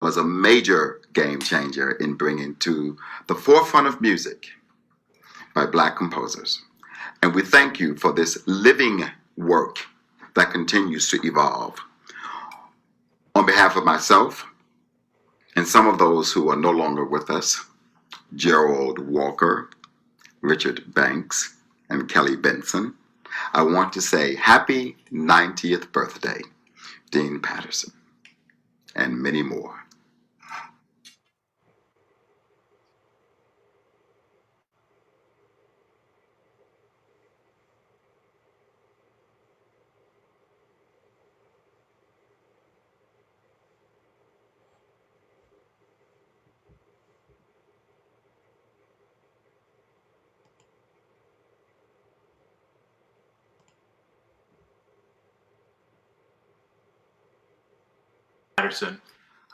was a major game changer in bringing to the forefront of music by Black composers. And we thank you for this living work that continues to evolve. On behalf of myself and some of those who are no longer with us, Gerald Walker, Richard Banks, and Kelly Benson, I want to say happy 90th birthday, Dean Patterson, and many more. Patterson,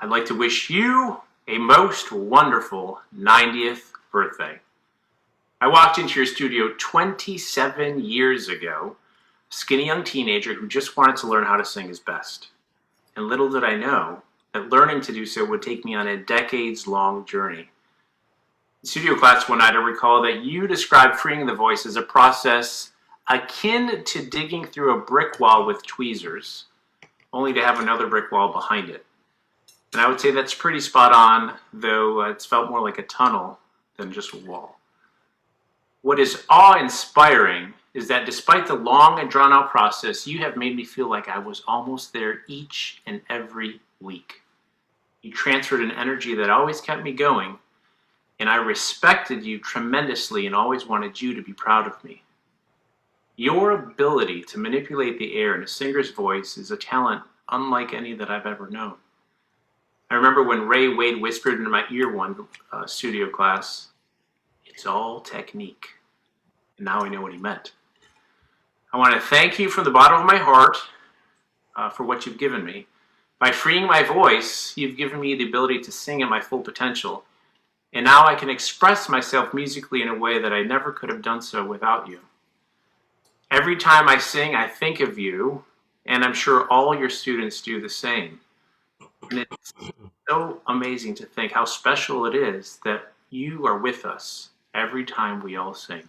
I'd like to wish you a most wonderful 90th birthday. I walked into your studio 27 years ago, a skinny young teenager who just wanted to learn how to sing his best. And little did I know that learning to do so would take me on a decades-long journey. In studio class one night, I recall that you described freeing the voice as a process akin to digging through a brick wall with tweezers, only to have another brick wall behind it. And I would say that's pretty spot on, though it's felt more like a tunnel than just a wall. What is awe-inspiring is that despite the long and drawn-out process, you have made me feel like I was almost there each and every week. You transferred an energy that always kept me going, and I respected you tremendously and always wanted you to be proud of me. Your ability to manipulate the air in a singer's voice is a talent unlike any that I've ever known. I remember when Ray Wade whispered into my ear one studio class, "It's all technique." And now I know what he meant. I want to thank you from the bottom of my heart for what you've given me. By freeing my voice, you've given me the ability to sing at my full potential. And now I can express myself musically in a way that I never could have done so without you. Every time I sing, I think of you, and I'm sure all your students do the same. And it's so amazing to think how special it is that you are with us every time we all sing.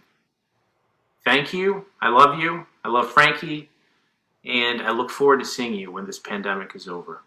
Thank you. I love you. I love Frankie. And I look forward to seeing you when this pandemic is over.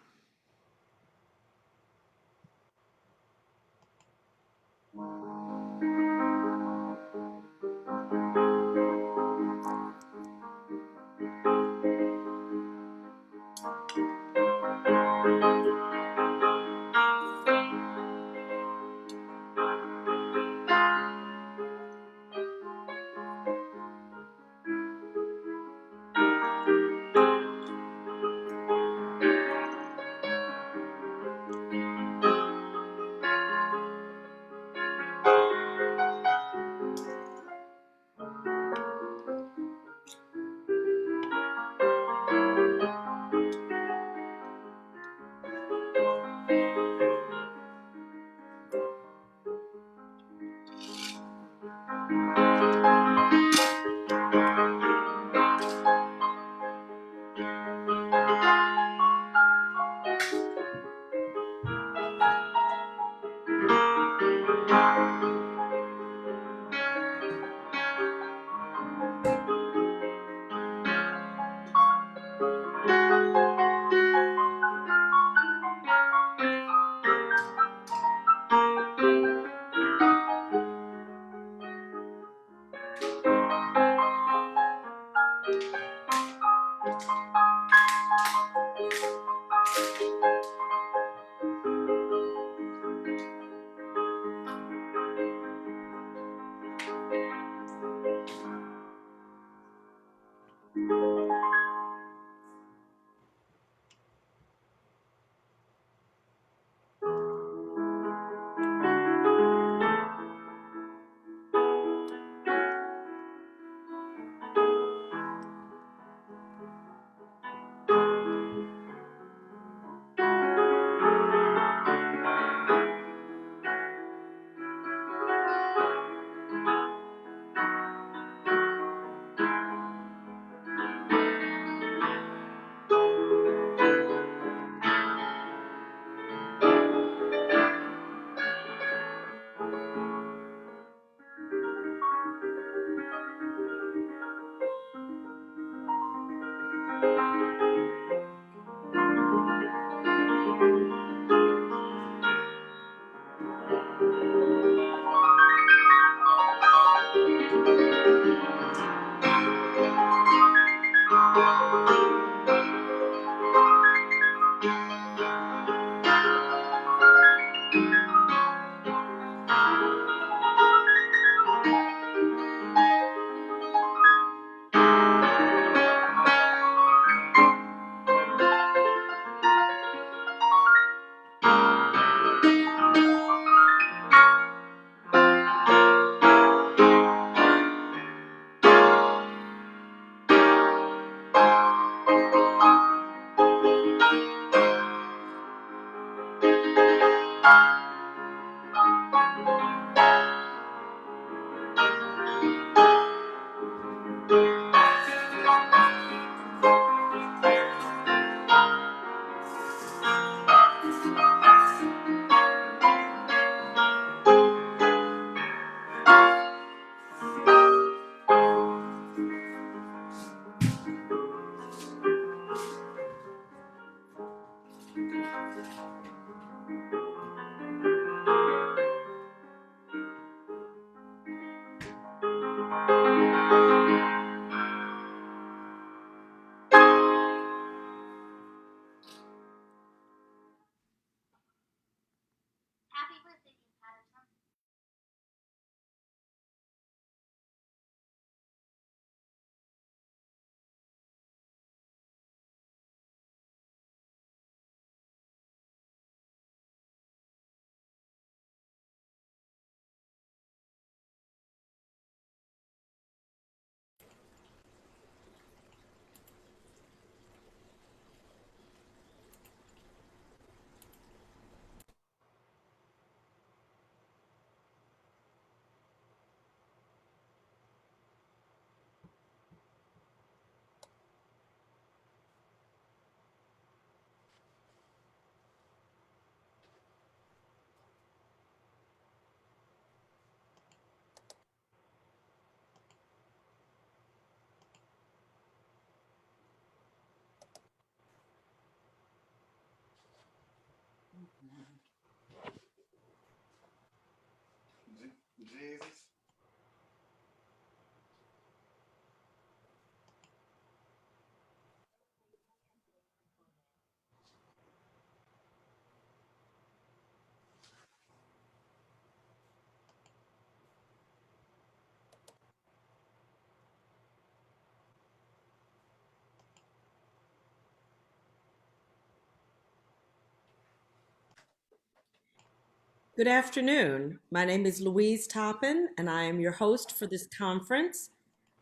Good afternoon. My name is Louise Toppin, and I am your host for this conference.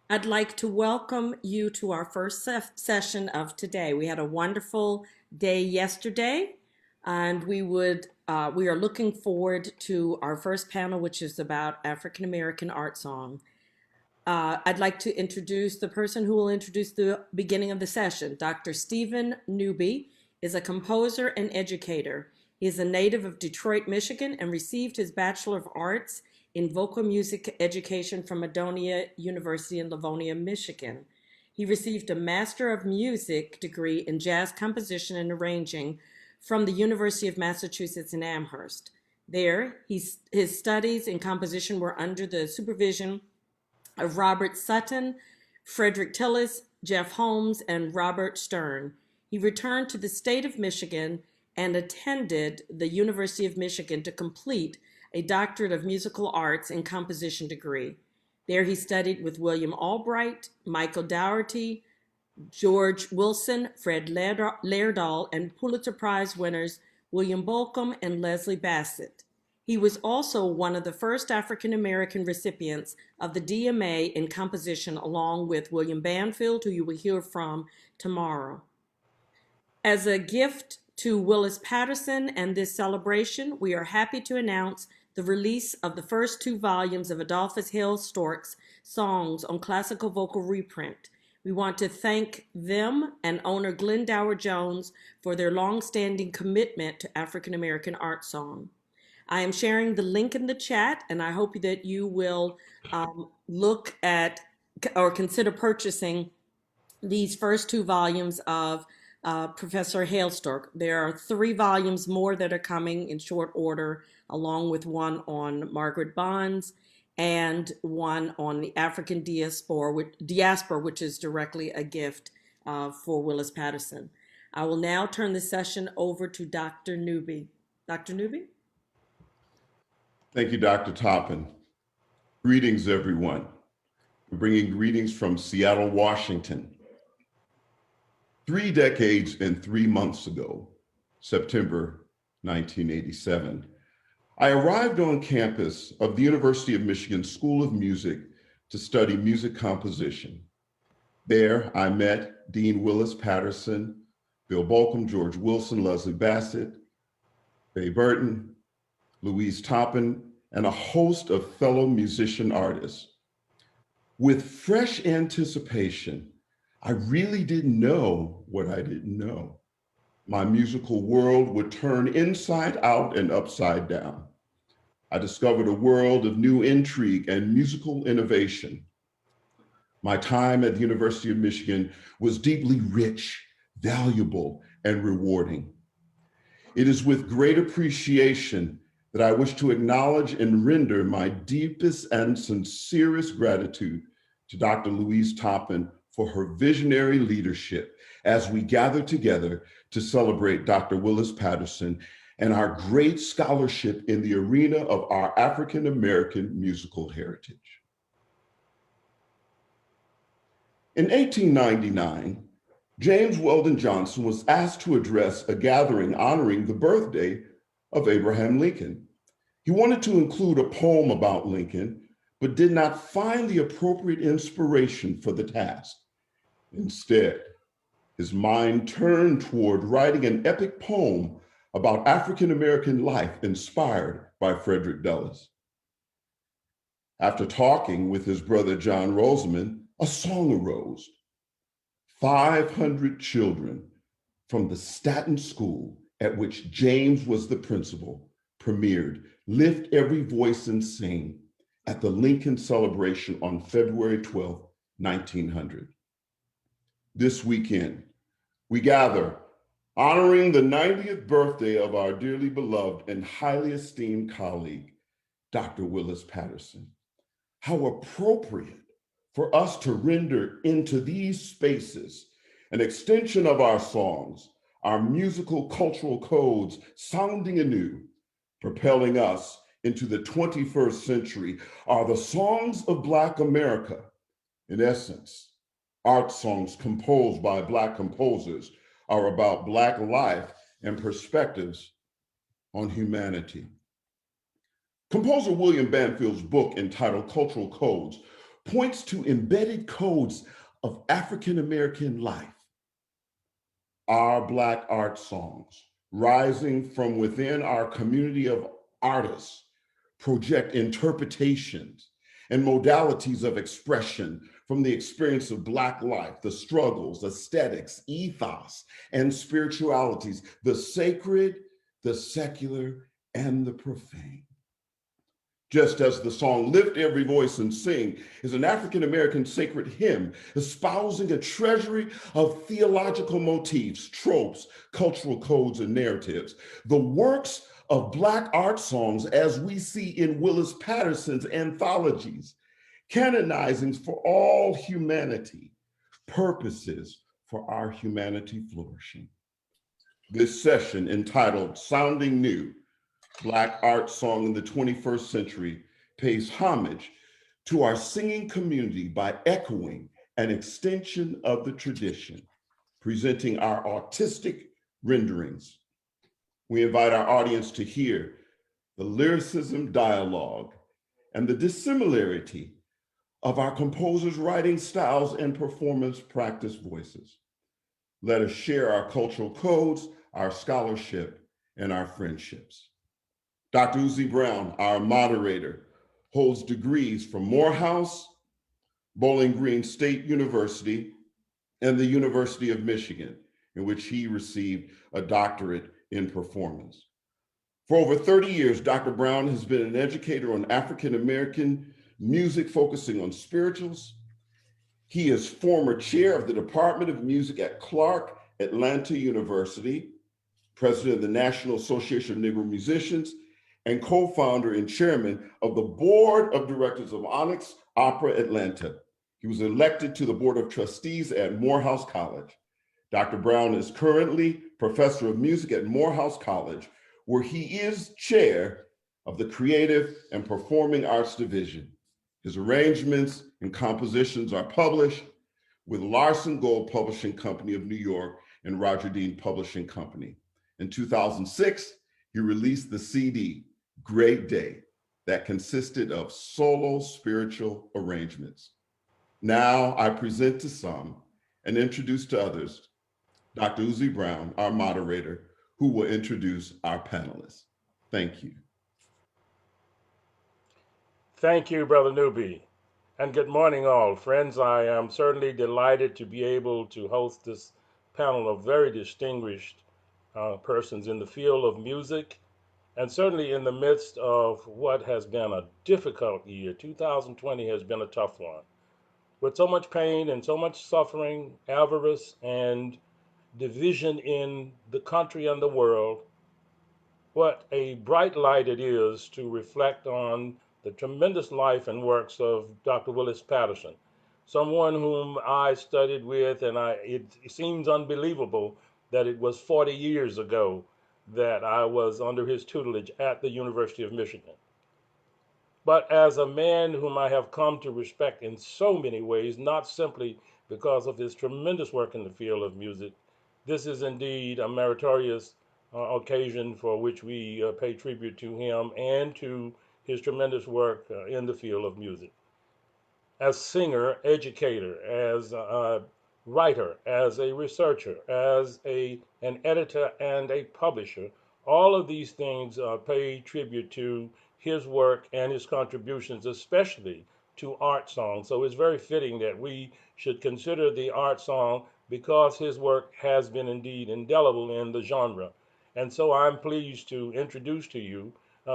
I'd like to welcome you to our first session of today. We had a wonderful day yesterday, and we are looking forward to our first panel, which is about African American art song. I'd like to introduce the person who will introduce the beginning of the session. Dr. Stephen Newby is a composer and educator. He is a native of Detroit, Michigan, and received his Bachelor of Arts in Vocal Music Education from Madonia University in Livonia, Michigan. He received a Master of Music degree in Jazz Composition and Arranging from the University of Massachusetts in Amherst. There, his studies in composition were under the supervision of Robert Sutton, Frederick Tillis, Jeff Holmes, and Robert Stern. He returned to the state of Michigan and attended the University of Michigan to complete a Doctorate of Musical Arts in Composition degree. There he studied with William Albright, Michael Dougherty, George Wilson, Fred Laerdal, and Pulitzer Prize winners William Bolcom and Leslie Bassett. He was also one of the first African American recipients of the DMA in composition, along with William Banfield, who you will hear from tomorrow. As a gift to Willis Patterson and this celebration, we are happy to announce the release of the first 2 volumes of Adolphus Hailstork's songs on classical vocal reprint. We want to thank them and owner Glenn Dower Jones for their longstanding commitment to African American art song. I am sharing the link in the chat, and I hope that you will look at or consider purchasing these first 2 volumes of Professor Hailstork. There are 3 volumes more that are coming in short order, along with one on Margaret Bonds and one on the African diaspora, which is directly a gift for Willis Patterson. I will now turn the session over to Dr. Newby. Dr. Newby? Thank you, Dr. Toppin. Greetings, everyone. We're bringing greetings from Seattle, Washington. 3 decades and 3 months ago, September 1987, I arrived on campus of the University of Michigan School of Music to study music composition. There, I met Dean Willis Patterson, Bill Bolcom, George Wilson, Leslie Bassett, Faye Burton, Louise Toppin, and a host of fellow musician artists. With fresh anticipation, I really didn't know what I didn't know. My musical world would turn inside out and upside down. I discovered a world of new intrigue and musical innovation. My time at the University of Michigan was deeply rich, valuable, and rewarding. It is with great appreciation that I wish to acknowledge and render my deepest and sincerest gratitude to Dr. Louise Toppin for her visionary leadership as we gather together to celebrate Dr. Willis Patterson and our great scholarship in the arena of our African American musical heritage. In 1899, James Weldon Johnson was asked to address a gathering honoring the birthday of Abraham Lincoln. He wanted to include a poem about Lincoln, but did not find the appropriate inspiration for the task. Instead, his mind turned toward writing an epic poem about African-American life inspired by Frederick Douglass. After talking with his brother John Rosamond, a song arose. 500 children from the Staton School, at which James was the principal, premiered Lift Every Voice and Sing at the Lincoln celebration on February 12, 1900. This weekend, we gather honoring the 90th birthday of our dearly beloved and highly esteemed colleague, Dr. Willis Patterson. How appropriate for us to render into these spaces an extension of our songs, our musical cultural codes sounding anew, propelling us into the 21st century are the songs of Black America. In essence, art songs composed by Black composers are about Black life and perspectives on humanity. Composer William Banfield's book entitled Cultural Codes points to embedded codes of African-American life. Our Black art songs, rising from within our community of artists, project interpretations and modalities of expression from the experience of Black life, the struggles, aesthetics, ethos, and spiritualities, the sacred, the secular, and the profane. Just as the song Lift Every Voice and Sing is an African-American sacred hymn espousing a treasury of theological motifs, tropes, cultural codes, and narratives, the works of Black art songs, as we see in Willis Patterson's anthologies, canonizing for all humanity, purposes for our humanity flourishing. This session, entitled Sounding New, Black art song in the 21st century, pays homage to our singing community by echoing an extension of the tradition, presenting our artistic renderings. We invite our audience to hear the lyricism, dialogue, and the dissimilarity of our composers' writing styles and performance practice voices. Let us share our cultural codes, our scholarship, and our friendships. Dr. Uzi Brown, our moderator, holds degrees from Morehouse, Bowling Green State University, and the University of Michigan, in which he received a doctorate in performance. For over 30 years, Dr. Brown has been an educator on African-American music, focusing on spirituals. He is former chair of the Department of Music at Clark Atlanta University, president of the National Association of Negro Musicians, and co-founder and chairman of the Board of Directors of Onyx Opera Atlanta. He was elected to the Board of Trustees at Morehouse College. Dr. Brown is currently professor of music at Morehouse College, where he is chair of the Creative and Performing Arts Division. His arrangements and compositions are published with Larson Gold Publishing Company of New York and Roger Dean Publishing Company. In 2006, he released the CD, Great Day, that consisted of solo spiritual arrangements. Now I present to some and introduce to others Dr. Uzi Brown, our moderator, who will introduce our panelists. Thank you. Thank you, Brother Newby. And good morning, all. Friends, I am certainly delighted to be able to host this panel of very distinguished persons in the field of music, and certainly in the midst of what has been a difficult year. 2020 has been a tough one, with so much pain and so much suffering, avarice, and division in the country and the world. What a bright light it is to reflect on the tremendous life and works of Dr. Willis Patterson, someone whom I studied with, and it seems unbelievable that it was 40 years ago that I was under his tutelage at the University of Michigan. But as a man whom I have come to respect in so many ways, not simply because of his tremendous work in the field of music, this is indeed a meritorious occasion for which we pay tribute to him and to his tremendous work in the field of music. As singer, educator, as a writer, as a researcher, as an editor and a publisher, all of these things pay tribute to his work and his contributions, especially to art song. So it's very fitting that we should consider the art song because his work has been indeed indelible in the genre. And so I'm pleased to introduce to you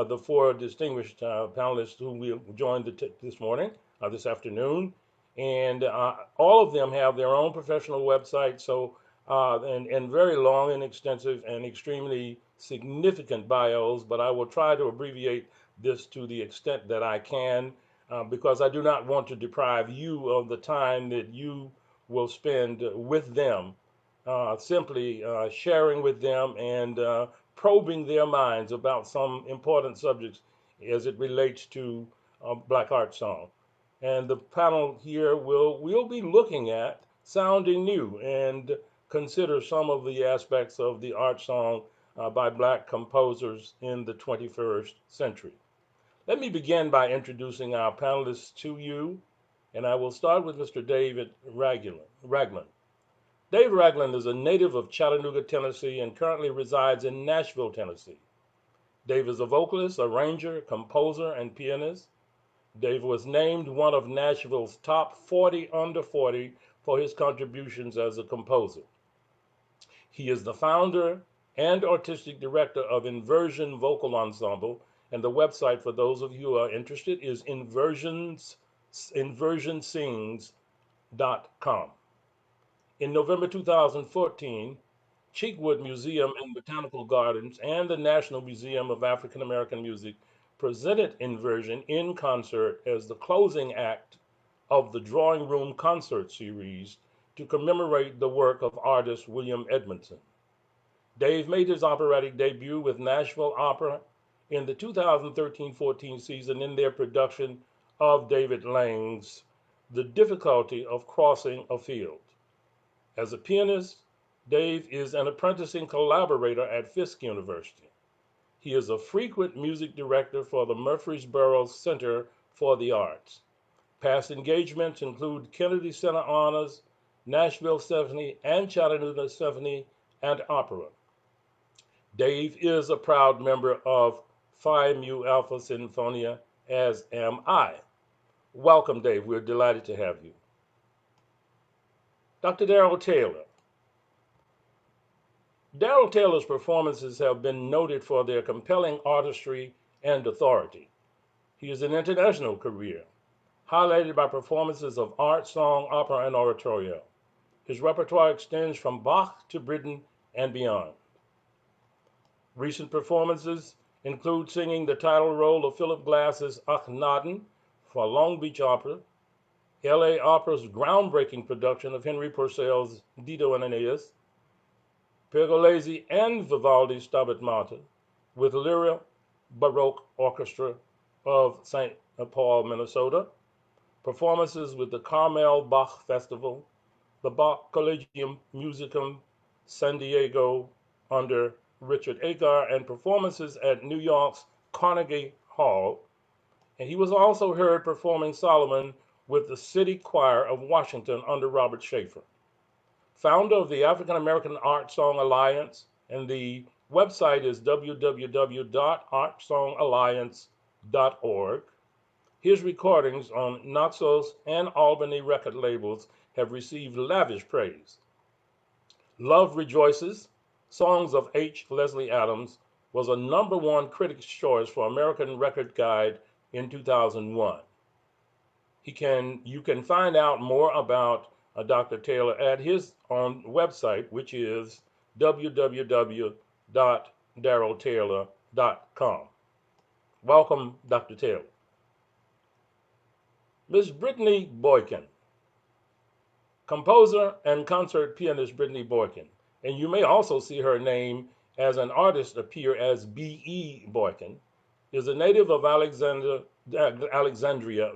the four distinguished panelists who will join this morning, this afternoon. And all of them have their own professional website, so and very long and extensive and extremely significant bios, but I will try to abbreviate this to the extent that I can because I do not want to deprive you of the time that you will spend with them, simply sharing with them and probing their minds about some important subjects as it relates to Black art song. And the panel here will be looking at sounding new and consider some of the aspects of the art song by Black composers in the 21st century. Let me begin by introducing our panelists to you, and I will start with Mr. David Ragland. Dave Ragland is a native of Chattanooga, Tennessee, and currently resides in Nashville, Tennessee. Dave is a vocalist, arranger, composer, and pianist. Dave was named one of Nashville's top 40 under 40 for his contributions as a composer. He is the founder and artistic director of Inversion Vocal Ensemble, and the website for those of you who are interested is inversionsings.com. In November 2014, Cheekwood Museum and Botanical Gardens and the National Museum of African American Music presented Inversion in concert as the closing act of the Drawing Room Concert Series to commemorate the work of artist William Edmondson. Dave made his operatic debut with Nashville Opera in the 2013-14 season in their production of David Lang's The Difficulty of Crossing a Field. As a pianist, Dave is an apprenticing collaborator at Fisk University. He is a frequent music director for the Murfreesboro Center for the Arts. Past engagements include Kennedy Center Honors, Nashville Symphony, and Chattanooga Symphony and Opera. Dave is a proud member of Phi Mu Alpha Sinfonia, as am I. Welcome, Dave. We're delighted to have you. Dr. Darrell Taylor. Darrell Taylor's performances have been noted for their compelling artistry and authority. He has an international career, highlighted by performances of art, song, opera, and oratorio. His repertoire extends from Bach to Britten and beyond. Recent performances include singing the title role of Philip Glass's Akhenaten for Long Beach Opera, LA Opera's groundbreaking production of Henry Purcell's Dido and Aeneas, Pergolesi and Vivaldi's Stabat Mater, with Lyra Baroque Orchestra of St. Paul, Minnesota, performances with the Carmel Bach Festival, the Bach Collegium Musicum San Diego under Richard Agar, and performances at New York's Carnegie Hall. And he was also heard performing Solomon with the City Choir of Washington under Robert Schaefer. Founder of the African American Art Song Alliance, and the website is www.artsongalliance.org. His recordings on Naxos and Albany record labels have received lavish praise. Love Rejoices, Songs of H. Leslie Adams, was a #1 Critics' Choice for American Record Guide in 2001. You can find out more about Dr. Taylor at his own website, which is www.darrelltaylor.com. Welcome, Dr. Taylor. Ms. Brittany Boykin, composer and concert pianist Brittany Boykin, and you may also see her name as an artist appear as B.E. Boykin, is a native of Alexandria,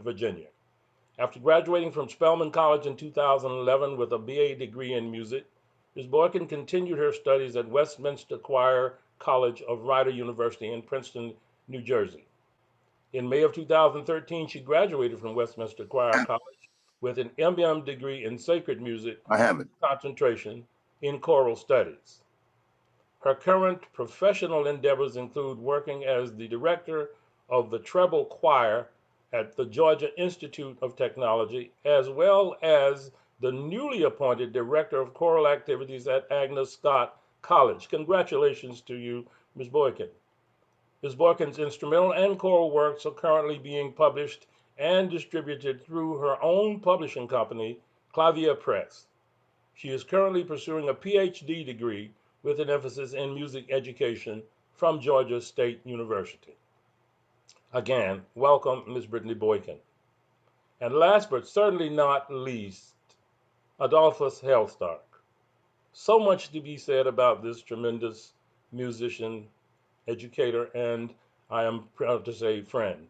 Virginia. After graduating from Spelman College in 2011 with a BA degree in music, Ms. Boykin continued her studies at Westminster Choir College of Rider University in Princeton, New Jersey. In May of 2013, she graduated from Westminster Choir College with an MM degree in sacred music, concentration in choral studies. Her current professional endeavors include working as the director of the treble choir at the Georgia Institute of Technology, as well as the newly appointed director of choral activities at Agnes Scott College. Congratulations to you, Ms. Boykin. Ms. Boykin's instrumental and choral works are currently being published and distributed through her own publishing company, Clavier Press. She is currently pursuing a PhD degree with an emphasis in music education from Georgia State University. Again, welcome, Ms. Brittany Boykin. And last but certainly not least, Adolphus Hellstark. So much to be said about this tremendous musician, educator, and I am proud to say friend.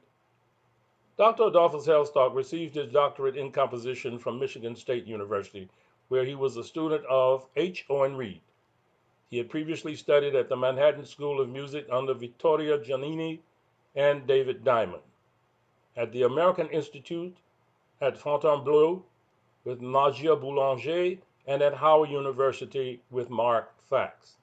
Dr. Adolphus Hellstark received his doctorate in composition from Michigan State University, where he was a student of H. Owen Reed. He had previously studied at the Manhattan School of Music under Vittorio Giannini and David Diamond, at the American Institute at Fontainebleau with Nadia Boulanger, and at Howard University with Mark Fax.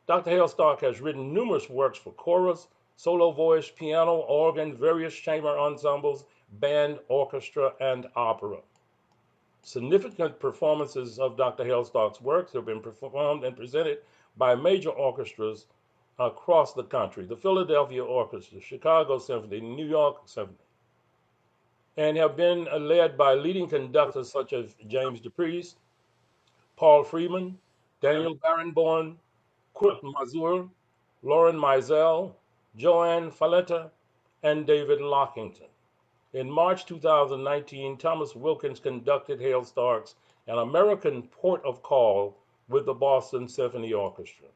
Dr. Hellstark has written numerous works for chorus, solo voice, piano, organ, various chamber ensembles, band, orchestra, and opera. Significant performances of Dr. Hellstark's works have been performed and presented by major orchestras across the country: the Philadelphia Orchestra, Chicago Symphony, New York Symphony, and have been led by leading conductors such as James DePriest, Paul Freeman, Daniel Barenboim, Kurt Mazur, Lauren Mizell, Joanne Falletta, and David Lockington. In March 2019, Thomas Wilkins conducted Hellstark's An American Port of Call with the Boston Symphony Orchestra.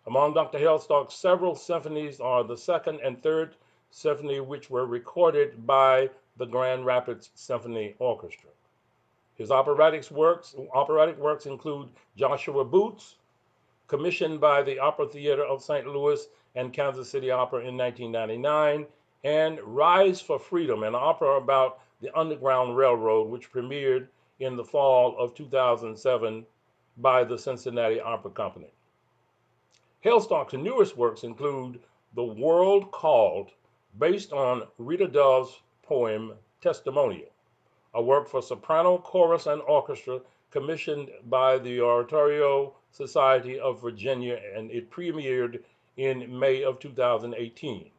Among Dr. Hellstark's several symphonies are the Second and Third Symphony, which were recorded by the Grand Rapids Symphony Orchestra. His operatic works include Joshua Boots, commissioned by the Opera Theater of St. Louis and Kansas City Opera in 1999, and Rise for Freedom, an opera about the Underground Railroad, which premiered in the fall of 2007 by the Cincinnati Opera Company. Hellstark's newest works include The World Called, based on Rita Dove's poem Testimonial, a work for soprano, chorus, and orchestra commissioned by the Oratorio Society of Virginia, and it premiered in May of 2018.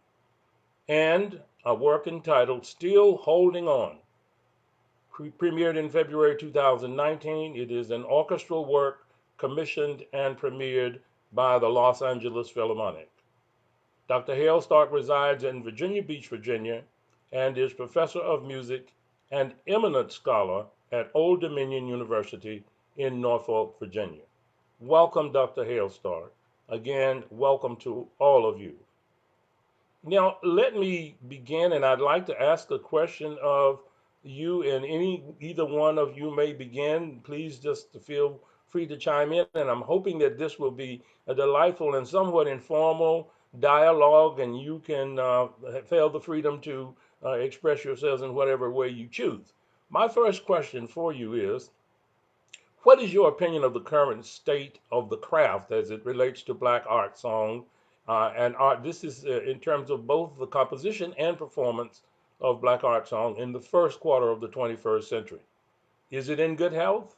And a work entitled Still Holding On, premiered in February 2019. It is an orchestral work commissioned and premiered by the Los Angeles Philharmonic. Dr. Hellstark resides in Virginia Beach, Virginia, and is professor of music and eminent scholar at Old Dominion University in Norfolk, Virginia. Welcome, Dr. Hellstark. Again, welcome to all of you. Now, let me begin, and I'd like to ask a question of you, and either one of you may begin. Please just feel free to chime in, and I'm hoping that this will be a delightful and somewhat informal dialogue, and you can feel the freedom to express yourselves in whatever way you choose. My first question for you is, what is your opinion of the current state of the craft as it relates to Black art song and art? This is in terms of both the composition and performance of Black art song in the first quarter of the 21st century. Is it in good health?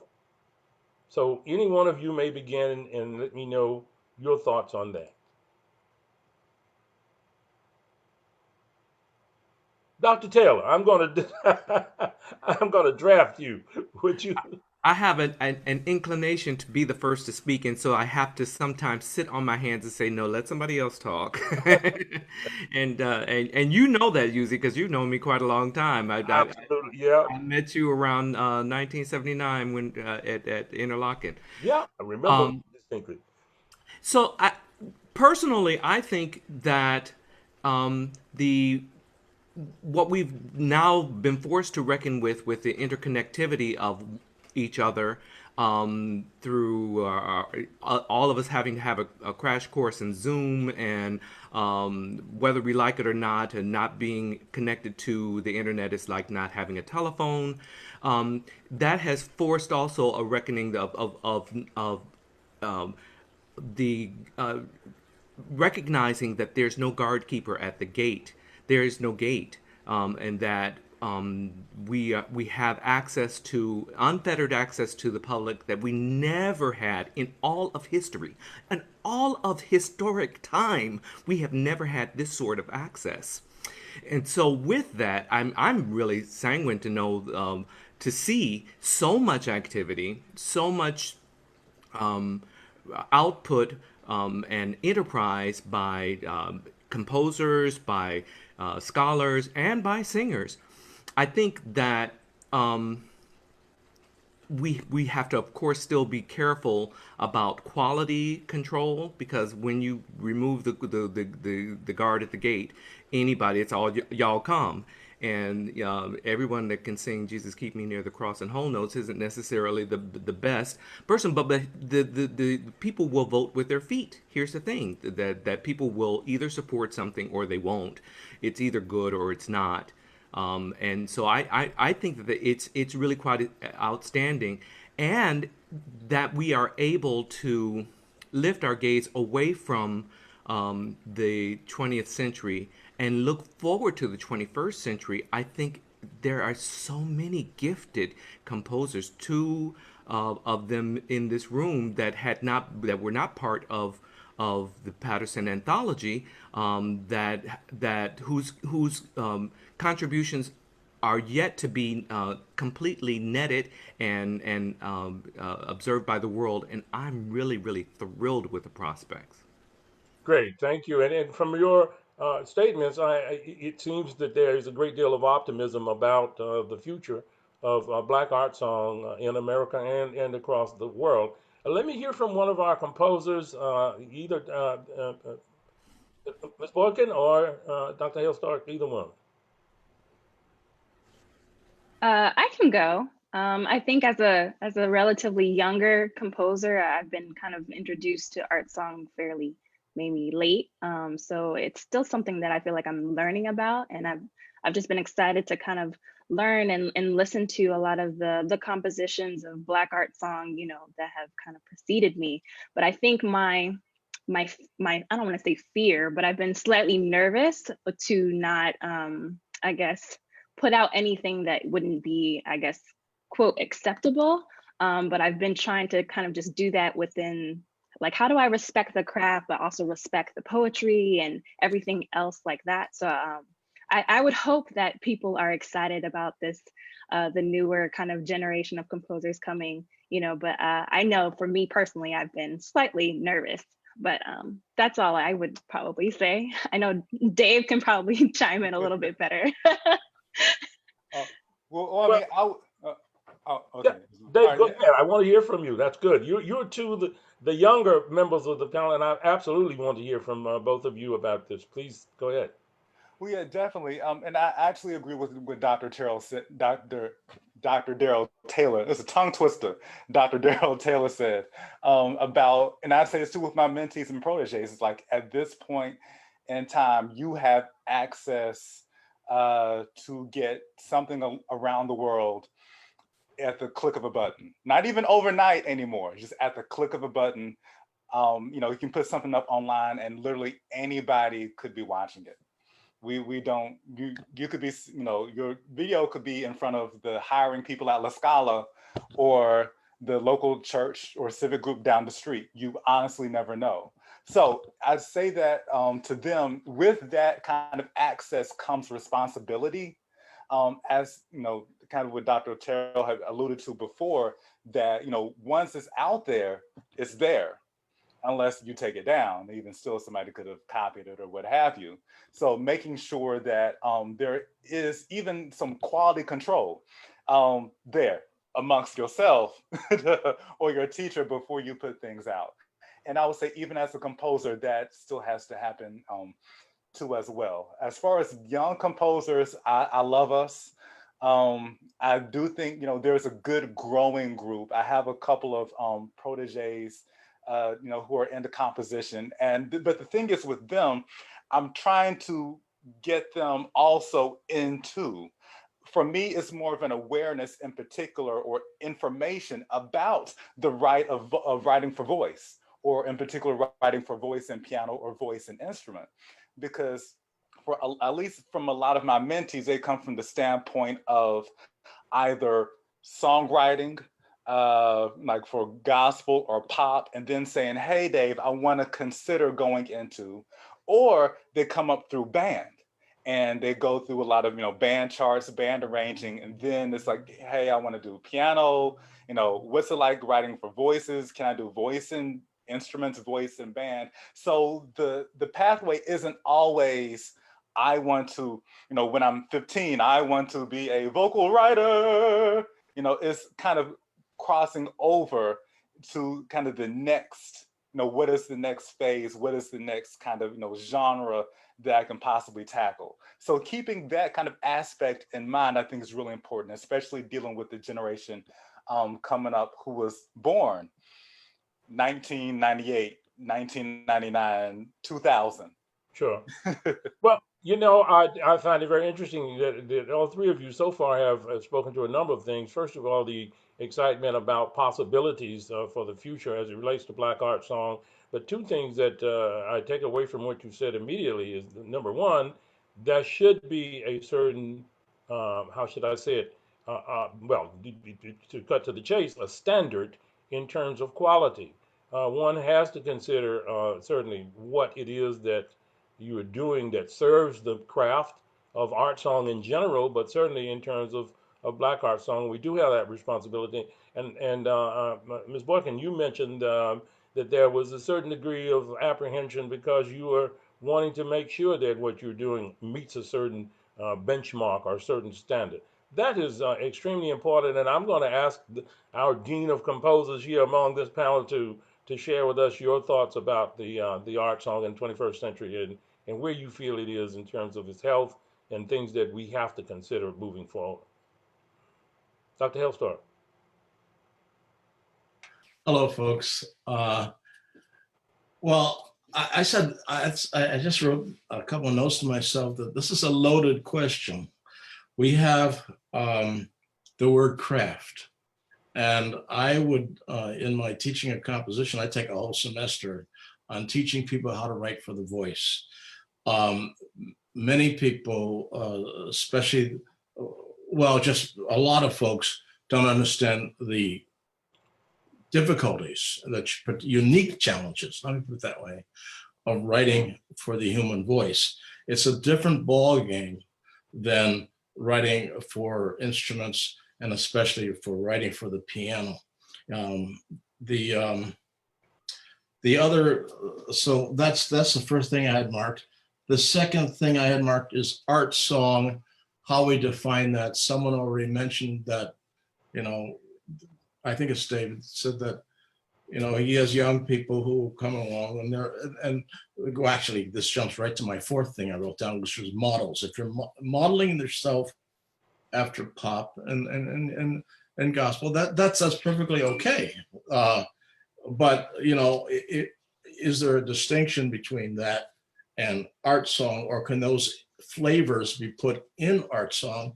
So any one of you may begin and let me know your thoughts on that. Dr. Taylor, I'm going to I'm going to draft you. Would you? I have an inclination to be the first to speak, and so I have to sometimes sit on my hands and say, "No, let somebody else talk." And you know that usually because you've known me quite a long time. Absolutely, yeah, I met you around 1979 when at Interlochen. yeah. I remember Um, distinctly. so personally, I think that the what we've now been forced to reckon with the interconnectivity of each other through all of us having to have a crash course in Zoom and whether we like it or not, and not being connected to the internet is like not having a telephone. That has forced also a reckoning of the recognizing that there's no guard keeper at the gate. There is no gate, and that we have access to unfettered access to the public that we never had in all of history, and all of historic time. We have never had this sort of access. And so, with that, I'm really sanguine to know to see so much activity, so much output and enterprise by composers, by scholars, and by singers. I think that we have to, of course, still be careful about quality control, because when you remove the guard at the gate, anybody, it's all y'all come. And everyone that can sing "Jesus Keep Me Near the Cross" and whole notes isn't necessarily the best person, but the people will vote with their feet. Here's the thing, that people will either support something or they won't. It's either good or it's not. And so I think that it's really quite outstanding, and that we are able to lift our gaze away from the 20th century and look forward to the 21st century. I think there are so many gifted composers, two of them in this room that were not part of the Patterson anthology, that whose contributions are yet to be completely netted and observed by the world, and I'm really thrilled with the prospects. Great, thank you. And from your statements, it seems that there is a great deal of optimism about the future of Black art song in America and across the world. Let me hear from one of our composers, either Ms. Boykin or Dr. Hale Stark, either one. I can go. I think as a relatively younger composer, I've been kind of introduced to art song fairly maybe late. So it's still something that I feel like I'm learning about, and I've just been excited to kind of learn and listen to a lot of the compositions of Black art song, you know, that have kind of preceded me. But I think my I don't want to say fear, but I've been slightly nervous to not I guess put out anything that wouldn't be, I guess, quote, acceptable. But I've been trying to kind of just do that within, like, how do I respect the craft, but also respect the poetry and everything else like that. So I would hope that people are excited about this, the newer kind of generation of composers coming, you know, but I know for me personally, I've been slightly nervous. But that's all I would probably say. I know Dave can probably chime in a little bit better. Well, I mean, okay. Dave, go ahead. I want to hear from you. That's good. You're two of the younger members of the panel, and I absolutely want to hear from both of you about this. Please go ahead. Well, yeah, definitely. And I actually agree with what Dr. Terrell said, Dr. Darrell Taylor. It's a tongue twister. Dr. Darrell Taylor said about, and I say this too with my mentees and proteges. It's like at this point in time, you have access to get something around the world at the click of a button. Not even overnight anymore. Just at the click of a button. You know, you can put something up online, and literally anybody could be watching it. We don't, you could be, you know, your video could be in front of the hiring people at La Scala or the local church or civic group down the street. You honestly never know. So I'd say that to them, with that kind of access comes responsibility. As you know, kind of what Dr. Otero had alluded to before, that, you know, once it's out there, it's there, unless you take it down. Even still, somebody could have copied it or what have you. So making sure that there is even some quality control there amongst yourself or your teacher before you put things out. And I would say, even as a composer, that still has to happen too as well. As far as young composers, I love us. I do think, you know, there's a good growing group. I have a couple of proteges, you know, who are into composition. But the thing is with them, I'm trying to get them also into, for me, it's more of an awareness in particular, or information about the right of writing for voice, or in particular writing for voice and piano or voice and instrument. Because for at least from a lot of my mentees, they come from the standpoint of either songwriting, like for gospel or pop, and then saying, hey, Dave, I want to consider going into, or they come up through band and they go through a lot of, you know, band charts, band arranging, and then it's like, hey, I want to do piano, you know, what's it like writing for voices? Can I do voice and instruments, voice and band? So the pathway isn't always, I want to, you know, when I'm 15, I want to be a vocal writer. You know, it's kind of crossing over to kind of the next, you know, what is the next phase? What is the next kind of, you know, genre that I can possibly tackle? So keeping that kind of aspect in mind, I think is really important, especially dealing with the generation coming up who was born 1998, 1999, 2000. Sure. Well, you know, I find it very interesting that all three of you so far have spoken to a number of things. First of all, the excitement about possibilities for the future as it relates to Black art song. But two things that I take away from what you said immediately is, number one, there should be a certain, how should I say it? Well, to cut to the chase, a standard in terms of quality. One has to consider certainly what it is that you are doing that serves the craft of art song in general, but certainly in terms of Black art song, we do have that responsibility. And Ms. Boykin, you mentioned that there was a certain degree of apprehension because you were wanting to make sure that what you're doing meets a certain benchmark or a certain standard. That is extremely important, and I'm going to ask our Dean of Composers here among this panel to share with us your thoughts about the art song in the 21st century and where you feel it is in terms of its health and things that we have to consider moving forward. Dr. Hellstar. Hello, folks. Well, I said, I just wrote a couple of notes to myself that this is a loaded question. We have the word craft. And I would, in my teaching of composition, I take a whole semester on teaching people how to write for the voice. Many people, especially, well, just a lot of folks don't understand the difficulties, the unique challenges, let me put it that way, of writing for the human voice. It's a different ball game than writing for instruments, and especially for writing for the piano. The other, so that's the first thing I had marked. The second thing I had marked is art song, how we define that. Someone already mentioned that, you know, I think it's David said that, you know, he has young people who come along and well, actually, this jumps right to my fourth thing I wrote down, which was models. If you're modeling yourself after pop and gospel, that's perfectly okay. But, you know, is there a distinction between that and art song, or can those flavors be put in art song?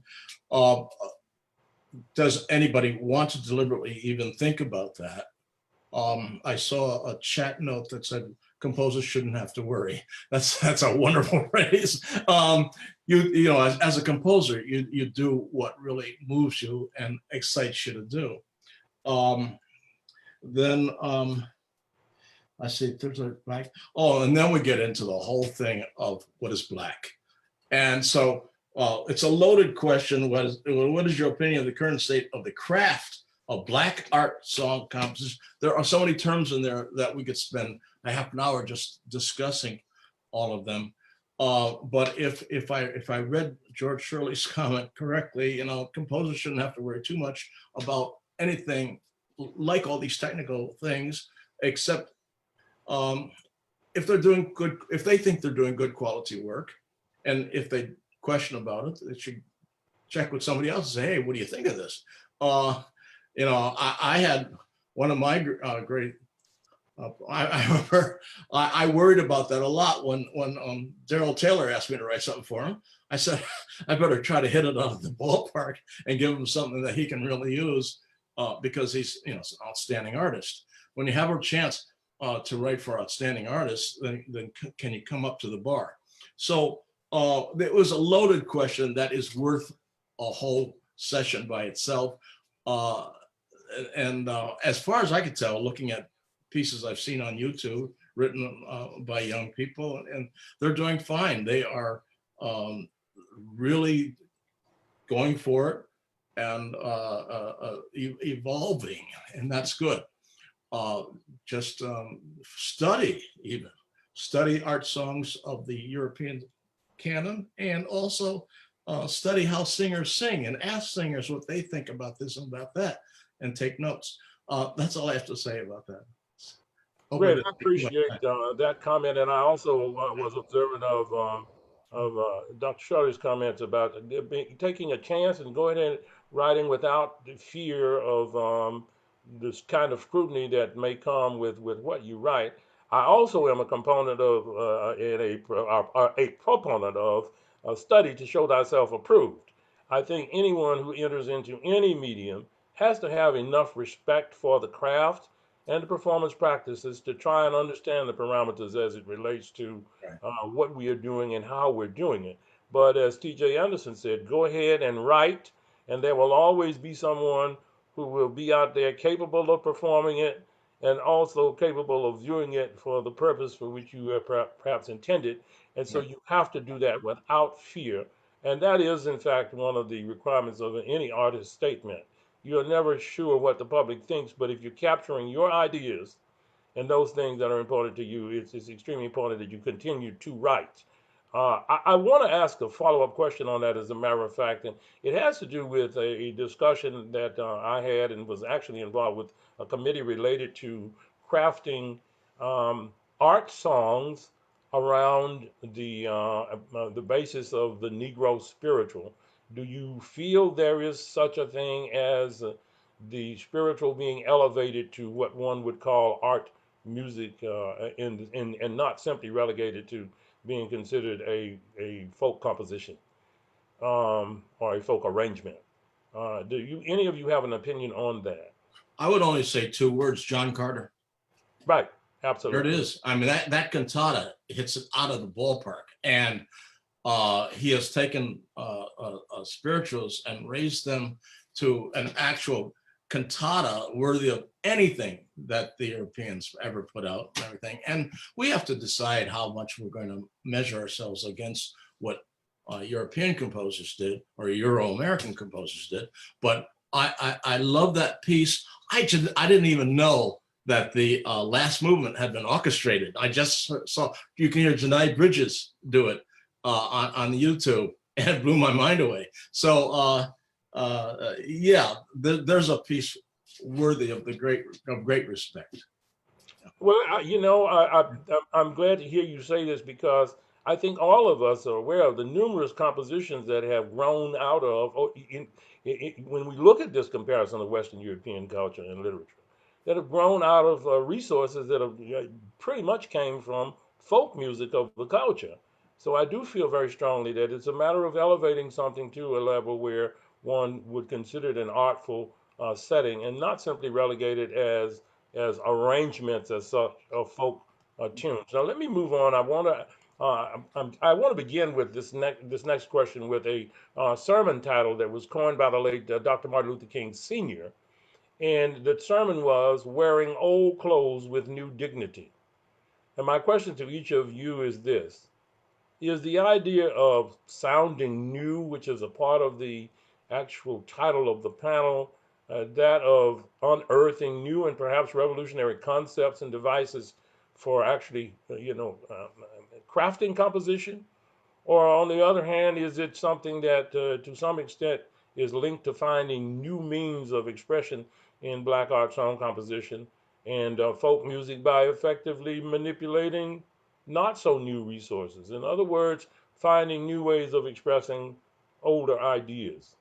Does anybody want to deliberately even think about that? I saw a chat note that said, composers shouldn't have to worry. That's a wonderful phrase. You know, as a composer, you do what really moves you and excites you to do. Then I see there's a black. Oh, and then we get into the whole thing of what is black. And so it's a loaded question. What is your opinion of the current state of the craft of black art song composition? There are so many terms in there that we could spend a half an hour just discussing all of them. But if I read George Shirley's comment correctly, you know, composers shouldn't have to worry too much about anything like all these technical things, except if they're doing good, if they think they're doing good quality work, and if they question about it, they should check with somebody else and say, hey, what do you think of this? You know, I had one of my great, I remember I worried about that a lot when Daryl Taylor asked me to write something for him. I said, I better try to hit it out of the ballpark and give him something that he can really use because he's, you know, an outstanding artist. When you have a chance to write for outstanding artists, then can you come up to the bar? So it was a loaded question that is worth a whole session by itself. And as far as I could tell, looking at pieces I've seen on YouTube written by young people, and they're doing fine. They are really going for it and evolving, and that's good. Just study art songs of the European canon, and also study how singers sing and ask singers what they think about this and about that, and take notes. That's all I have to say about that. Great, I appreciate that comment, and I also was observant of Dr. Shirley's comments about taking a chance and going in writing without the fear of this kind of scrutiny that may come with what you write. I also am a component of a proponent of a study to show thyself approved. I think anyone who enters into any medium has to have enough respect for the craft and the performance practices to try and understand the parameters as it relates to what we are doing and how we're doing it. But as T.J. Anderson said, go ahead and write, and there will always be someone who will be out there capable of performing it and also capable of viewing it for the purpose for which you have perhaps intended. And so you have to do that without fear. And that is, in fact, one of the requirements of any artist statement. You're never sure what the public thinks, but if you're capturing your ideas and those things that are important to you, it's extremely important that you continue to write. I want to ask a follow-up question on that, as a matter of fact, and it has to do with a discussion that I had and was actually involved with a committee related to crafting art songs around the basis of the Negro spiritual. Do you feel there is such a thing as the spiritual being elevated to what one would call art music, and not simply relegated to being considered a folk composition or a folk arrangement? Do any of you have an opinion on that? I would only say two words: John Carter. Right, absolutely. There it is. I mean, that cantata hits it out of the ballpark, and he has taken spirituals and raised them to an actual cantata worthy of anything that the Europeans ever put out and everything. And we have to decide how much we're going to measure ourselves against what European composers did or Euro-American composers did. But I love that piece. I didn't even know that the last movement had been orchestrated. I just saw, you can hear Janai Bridges do it on YouTube, and it blew my mind away. So yeah, there's a piece worthy of great respect. Well, you know, I'm glad to hear you say this, because I think all of us are aware of the numerous compositions that have grown out of, when we look at this comparison of Western European culture and literature, that have grown out of resources that have pretty much came from folk music of the culture. So I do feel very strongly that it's a matter of elevating something to a level where one would consider it an artful setting, and not simply relegated as arrangements as such of folk tunes. Now let me move on. I want to begin with this next question with a sermon title that was coined by the late Dr. Martin Luther King Sr. And the sermon was "Wearing Old Clothes with New Dignity." And my question to each of you is this: is the idea of sounding new, which is a part of the actual title of the panel, that of unearthing new and perhaps revolutionary concepts and devices for actually, crafting composition? Or on the other hand, is it something that to some extent is linked to finding new means of expression in Black art song composition and folk music by effectively manipulating not so new resources? In other words, finding new ways of expressing older ideas.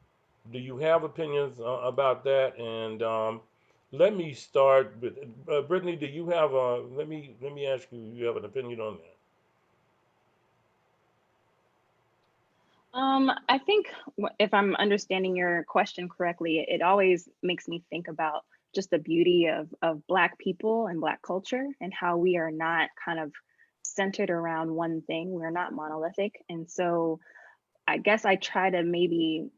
Do you have opinions about that? And let me start with Brittany. Do you have a? Let me ask you. You have an opinion on that? I think if I'm understanding your question correctly, it always makes me think about just the beauty of Black people and Black culture and how we are not kind of centered around one thing. We're not monolithic. And so I guess I try to maybe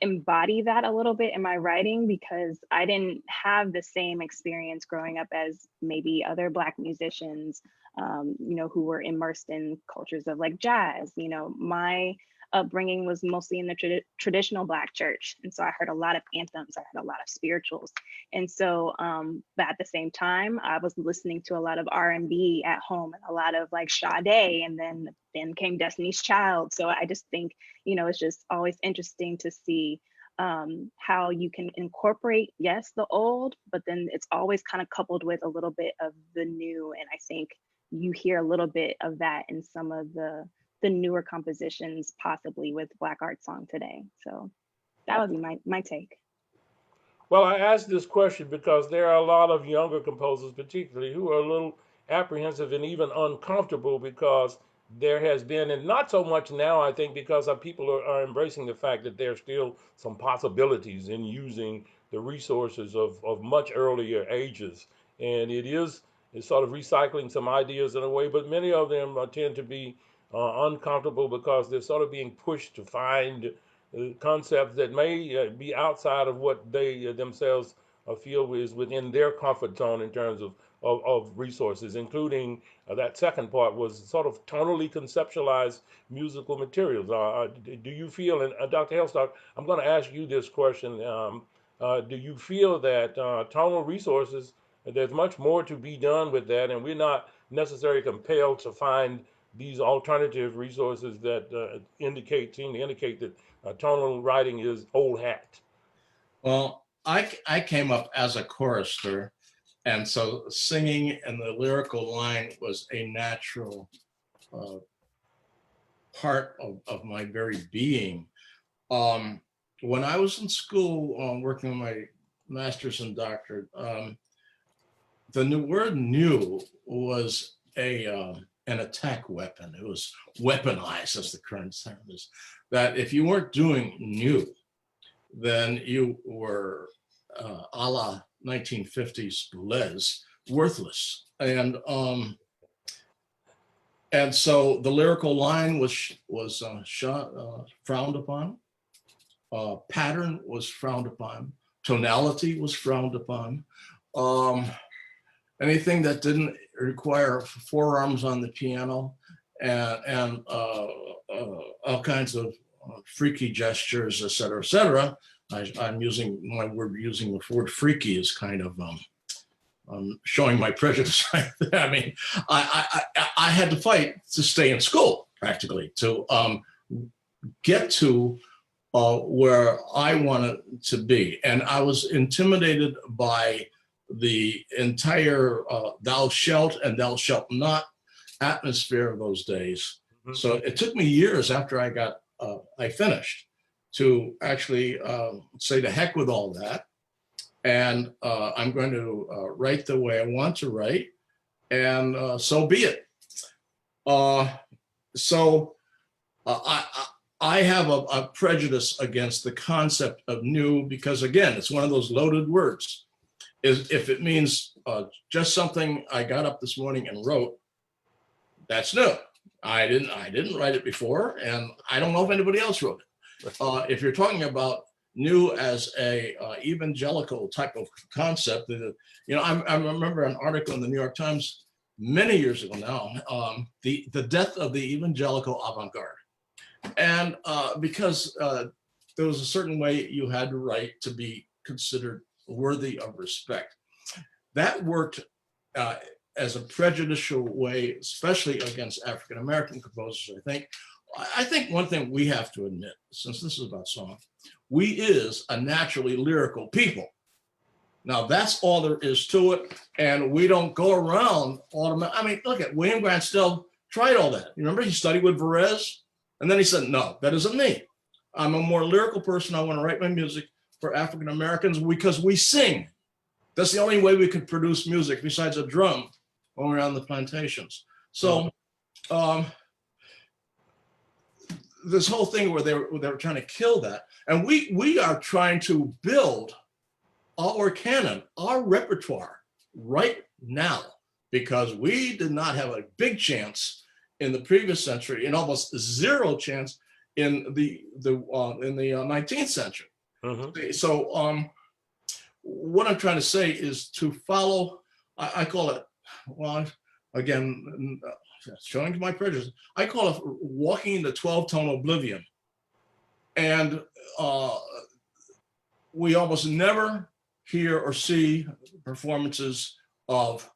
embody that a little bit in my writing because I didn't have the same experience growing up as maybe other Black musicians, who were immersed in cultures of like jazz. My upbringing was mostly in the traditional Black church. And so I heard a lot of anthems, I heard a lot of spirituals. And so, but at the same time, I was listening to a lot of R&B at home and a lot of like Sade, and then came Destiny's Child. So I just think, it's just always interesting to see how you can incorporate, yes, the old, but then it's always kind of coupled with a little bit of the new. And I think you hear a little bit of that in some of the newer compositions, possibly with Black art song today. So that would be my take. Well, I asked this question because there are a lot of younger composers, particularly, who are a little apprehensive and even uncomfortable because there has been, and not so much now, I think, because people are embracing the fact that there are still some possibilities in using the resources of much earlier ages. And it's sort of recycling some ideas in a way, but many of them tend to be uncomfortable because they're sort of being pushed to find concepts that may be outside of what they themselves feel is within their comfort zone in terms of resources, including that second part was sort of tonally conceptualized musical materials. Do you feel, and Dr. Helstock, I'm going to ask you this question, do you feel that tonal resources, there's much more to be done with that, and we're not necessarily compelled to find these alternative resources that seem to indicate that tonal writing is old hat? Well, I came up as a chorister, and so singing and the lyrical line was a natural part of my very being. When I was in school working on my master's and doctorate, the word new was an attack weapon. It was weaponized, as the current term is, that if you weren't doing new, then you were a la 1950s Boulez, worthless. And so the lyrical line was frowned upon. Pattern was frowned upon. Tonality was frowned upon. Anything that didn't require forearms on the piano and all kinds of freaky gestures, et cetera, et cetera. I'm using my word, using the word freaky is kind of showing my prejudice. I mean, I had to fight to stay in school, practically, to get to where I wanted to be. And I was intimidated by the entire thou shalt and thou shalt not atmosphere of those days. Mm-hmm. So it took me years after I finished to actually say to heck with all that. And I'm going to write the way I want to write, and so be it. So I have a prejudice against the concept of new because, again, it's one of those loaded words. If it means just something I got up this morning and wrote, That's new. I didn't write it before, and I don't know if anybody else wrote it. If you're talking about new as a evangelical type of concept, I remember an article in the New York Times many years ago now, the death of the evangelical avant-garde. And because there was a certain way you had to write to be considered worthy of respect. That worked as a prejudicial way, especially against African-American composers, I think. I think one thing we have to admit, since this is about song, we is a naturally lyrical people. Now that's all there is to it, and we don't go around I mean, look at William Grant Still tried all that. You remember he studied with Varese, and then he said, "No, that isn't me. I'm a more lyrical person. I want to write my music for African Americans because we sing. That's the only way we could produce music besides a drum when we're on the plantations." So this whole thing where they were trying to kill that, and we are trying to build our canon, our repertoire right now, because we did not have a big chance in the previous century and almost zero chance in the 19th century. Mm-hmm. So what I'm trying to say is to follow, I call it, well, again, showing my prejudice, I call it walking into 12-tone oblivion. And we almost never hear or see performances of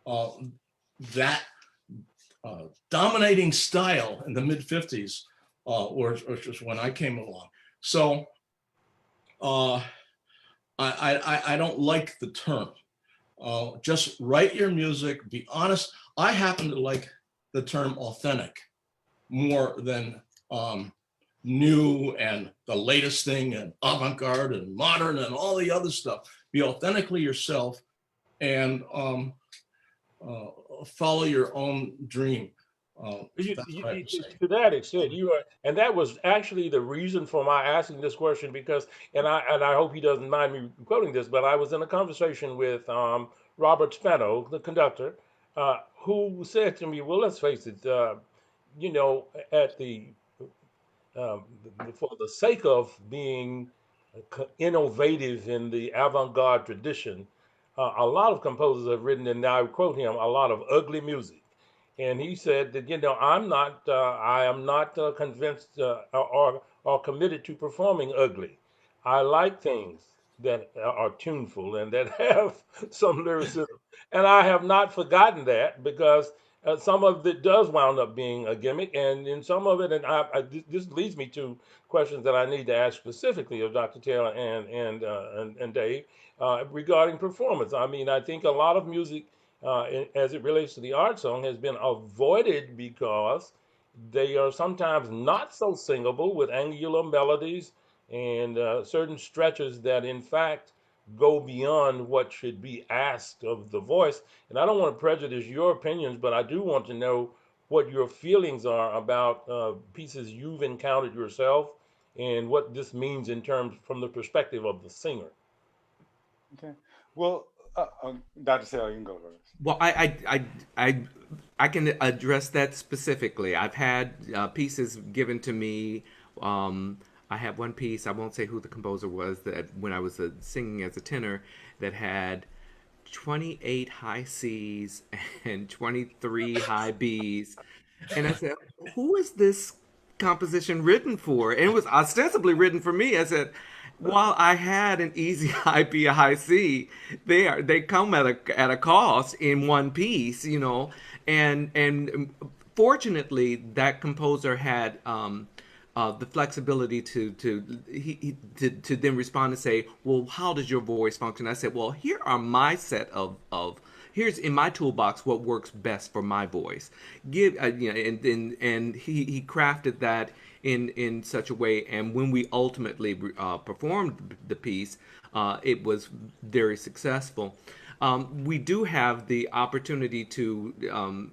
that dominating style in the mid-50s, which was when I came along. So I don't like the term. Just write your music, be honest. I happen to like the term authentic more than new and the latest thing and avant-garde and modern and all the other stuff. Be authentically yourself and follow your own dream. To that extent, you are, and that was actually the reason for my asking this question, because, and I hope he doesn't mind me quoting this, but I was in a conversation with Robert Spano, the conductor, who said to me, "Well, let's face it, at for the sake of being innovative in the avant-garde tradition, a lot of composers have written, and I quote him, a lot of ugly music." And he said that, I am not convinced or committed to performing ugly. I like things that are tuneful and that have some lyricism. And I have not forgotten that, because some of it does wound up being a gimmick, and in some of it, and this leads me to questions that I need to ask specifically of Dr. Taylor and Dave regarding performance. I mean, I think a lot of music, as it relates to the art song, has been avoided because they are sometimes not so singable with angular melodies and certain stretches that in fact go beyond what should be asked of the voice. And I don't want to prejudice your opinions, but I do want to know what your feelings are about pieces you've encountered yourself and what this means in terms from the perspective of the singer. Okay. Well, Dr. Taylor, you can go first. Well, I can address that specifically. I've had pieces given to me. I have one piece, I won't say who the composer was, that when I was singing as a tenor, that had 28 high C's and 23 high B's. And I said, who is this composition written for? And it was ostensibly written for me. I said, while I had an easy high B, a high C, they come at a cost in one piece, and fortunately that composer had the flexibility to then respond and say, well, how does your voice function? I said, well, here are my set of here's in my toolbox what works best for my voice. And he crafted that in such a way, and when we ultimately performed the piece, it was very successful. We do have the opportunity to,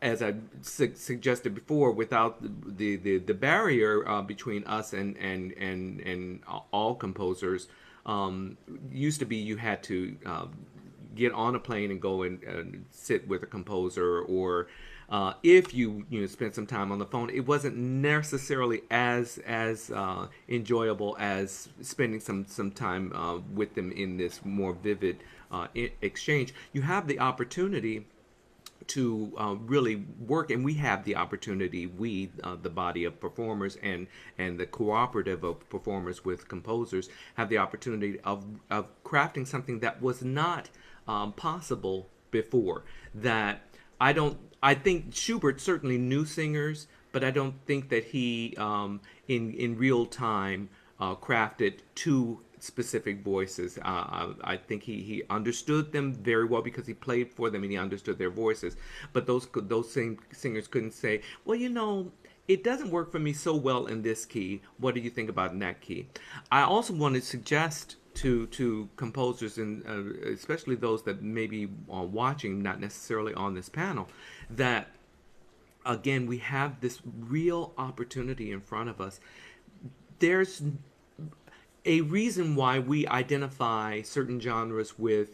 as I suggested before, without the barrier between us and all composers, used to be you had to get on a plane and go and sit with a composer, or if you spent some time on the phone, it wasn't necessarily as enjoyable as spending some time with them in this more vivid exchange. You have the opportunity to really work, and we have the opportunity, the body of performers and the cooperative of performers with composers, have the opportunity of crafting something that was not possible before. That I think Schubert certainly knew singers, but I don't think that he in real time crafted two specific voices. I think he understood them very well because he played for them and he understood their voices. But those same singers couldn't say, well, it doesn't work for me so well in this key. What do you think about in that key? I also want to suggest to composers, and especially those that may be watching, not necessarily on this panel, that again, we have this real opportunity in front of us. There's a reason why we identify certain genres with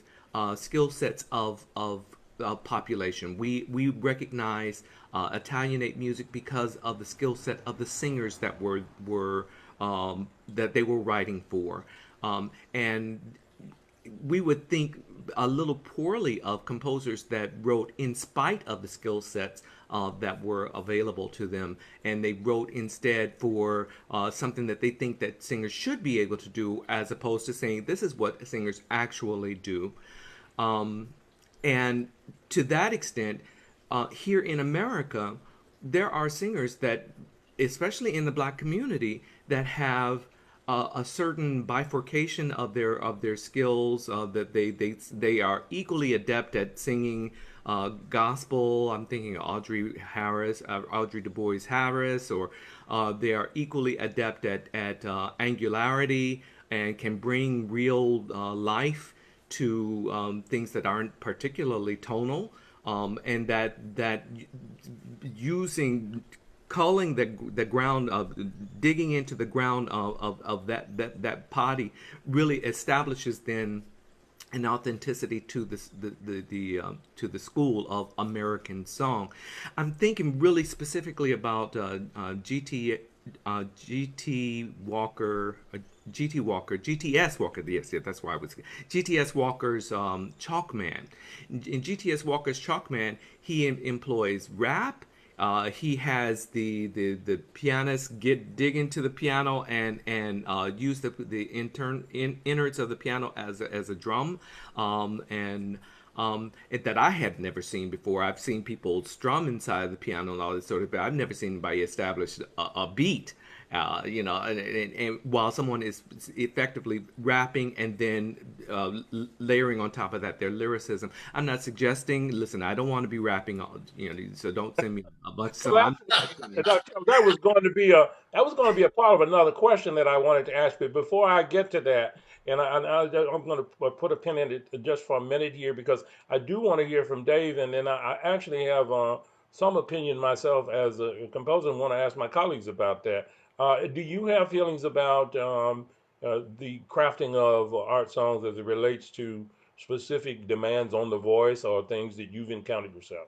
skill sets of population. We recognize Italianate music because of the skill set of the singers that that they were writing for, and we would think a little poorly of composers that wrote in spite of the skill sets that were available to them, and they wrote instead for something that they think that singers should be able to do, as opposed to saying this is what singers actually do. And to that extent, here in America, there are singers that, especially in the Black community, that have a certain bifurcation of their skills, that they are equally adept at singing gospel. I'm thinking of Audrey Du Bois Harris, or they are equally adept at angularity and can bring real life to things that aren't particularly tonal, and that using culling the ground of digging into the ground of that body really establishes then an authenticity to to the school of American song. I'm thinking really specifically about GTS Walker. Yes, that's why I was GTS Walker's Chalkman. In GTS Walker's Chalkman, he employs rap. He has the pianist dig into the piano and use the innards of the piano as a drum, and that I had never seen before. I've seen people strum inside the piano and all this sort of, but I've never seen anybody establish a beat. And while someone is effectively rapping and then layering on top of that their lyricism. I'm not suggesting. Listen, I don't want to be rapping on, so don't send me a bunch of stuff. That was going to be a part of another question that I wanted to ask you. Before I get to that, and I'm going to put a pin in it just for a minute here, because I do want to hear from Dave, and then I actually have some opinion myself as a composer and want to ask my colleagues about that. Do you have feelings about the crafting of art songs as it relates to specific demands on the voice or things that you've encountered yourself?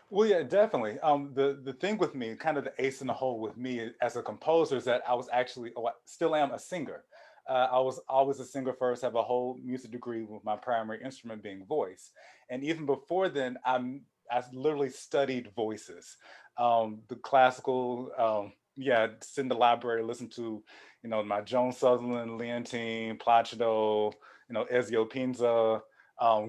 Well, yeah, definitely. The thing with me, kind of the ace in the hole with me as a composer, is that I was actually, I still am a singer. I was always a singer first, have a whole music degree with my primary instrument being voice. And even before then, I literally studied voices. The classical, sit in the library, listen to, my Joan Sutherland, Leontine, Placido, Ezio Pinza,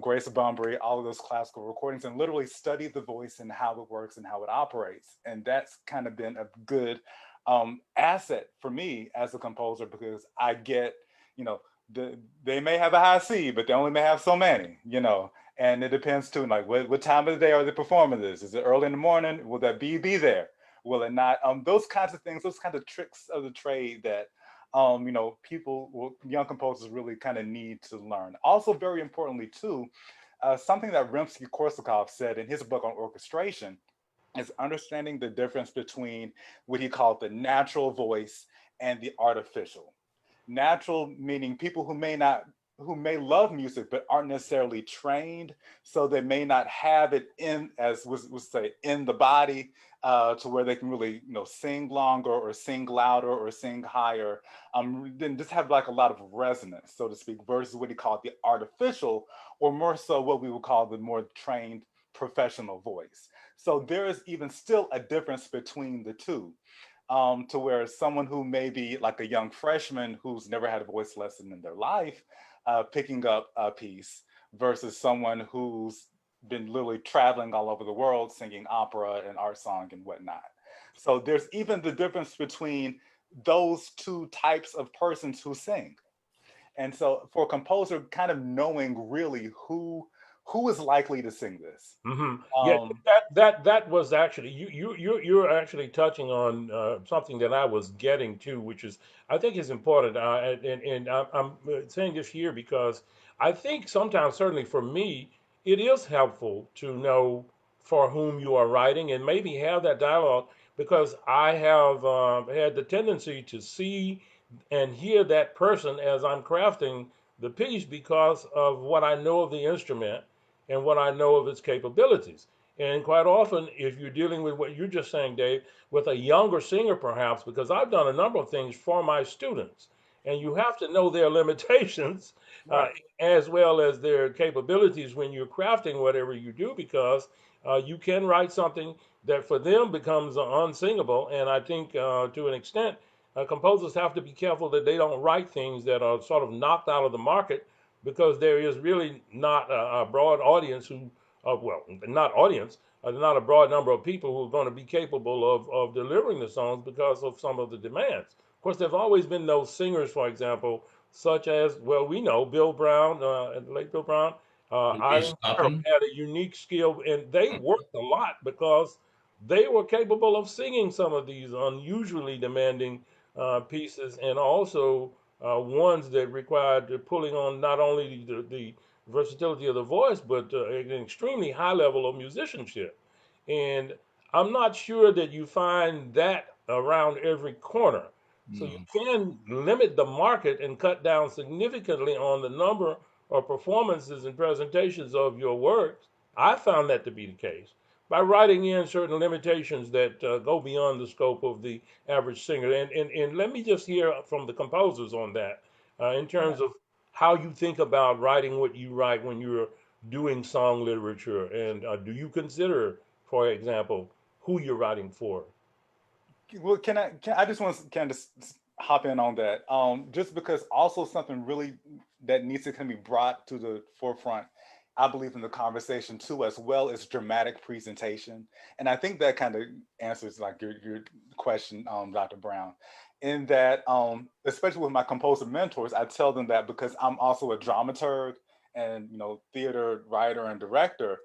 Grace Bunbury, all of those classical recordings, and literally study the voice and how it works and how it operates. And that's kind of been a good asset for me as a composer, because I get, they may have a high C, but they only may have so many, and it depends too, like what time of the day are they performing this? Is it early in the morning? Will that be there? Will it not? Those kinds of things, those kinds of tricks of the trade that young composers really kind of need to learn. Also, very importantly too, something that Rimsky-Korsakov said in his book on orchestration is understanding the difference between what he called the natural voice and the artificial. Natural meaning people who may not who may love music but aren't necessarily trained, so they may not have it in, as was say, in the body, to where they can really, sing longer or sing louder or sing higher. Then just have like a lot of resonance, so to speak, versus what he called the artificial, or more so what we would call the more trained professional voice. So there is even still a difference between the two. To where someone who may be like a young freshman who's never had a voice lesson in their life, picking up a piece, versus someone who's been literally traveling all over the world singing opera and art song and whatnot. So there's even the difference between those two types of persons who sing. And so for a composer, kind of knowing really who is likely to sing this. Yeah, that was actually you're actually touching on something that I was getting to, which is I think is important, and I'm saying this here because I think sometimes, certainly for me, it is helpful to know for whom you are writing and maybe have that dialogue, because I have had the tendency to see and hear that person as I'm crafting the piece because of what I know of the instrument and what I know of its capabilities. And quite often, if you're dealing with what you're just saying, Dave, with a younger singer perhaps, because I've done a number of things for my students, and you have to know their limitations Right. as well as their capabilities when you're crafting whatever you do, because you can write something that for them becomes unsingable. And I think to an extent, composers have to be careful that they don't write things that are sort of knocked out of the market, because there is really not a broad audience who, well, not audience, not a broad number of people who are going to be capable of delivering the songs because of some of the demands. Of course, there've always been those singers, for example, such as, well, we know Bill Brown, late Bill Brown, Louise Eileen Harp Toppin. had a unique skill, and they worked a lot because they were capable of singing some of these unusually demanding pieces, and also ones that required pulling on not only the versatility of the voice, but an extremely high level of musicianship. And I'm not sure that you find that around every corner. So you No. can limit the market and cut down significantly on the number of performances and presentations of your works. I found that to be the case by writing in certain limitations that go beyond the scope of the average singer. And let me just hear from the composers on that, in terms of how you think about writing what you write when you're doing song literature. And do you consider, for example, who you're writing for? Well, I just want to kind of hop in on that. Just because also something really that needs to kind of be brought to the forefront, I believe, in the conversation too, as well as dramatic presentation. And I think that kind of answers like your question, Dr. Brown, in that, especially with my composer mentors, I tell them that because I'm also a dramaturg and, theater writer and director,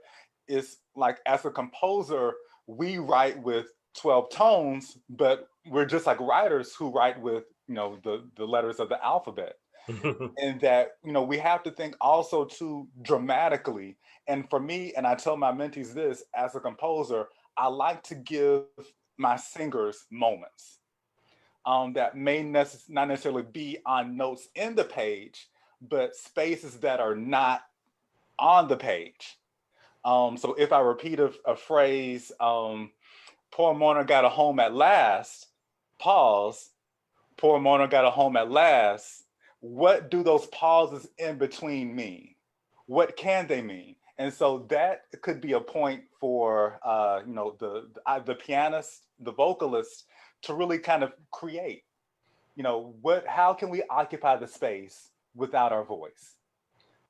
it's like as a composer, we write with 12 tones, but we're just like writers who write with, the letters of the alphabet. And that, we have to think also too dramatically. And for me, and I tell my mentees this, as a composer, I like to give my singers moments that may not necessarily be on notes in the page, but spaces that are not on the page. So if I repeat a phrase, poor Mona got a home at last, pause, poor Mona got a home at last, what do those pauses in between mean? What can they mean? And so that could be a point for the pianist, the vocalist, to really kind of create. How can we occupy the space without our voice?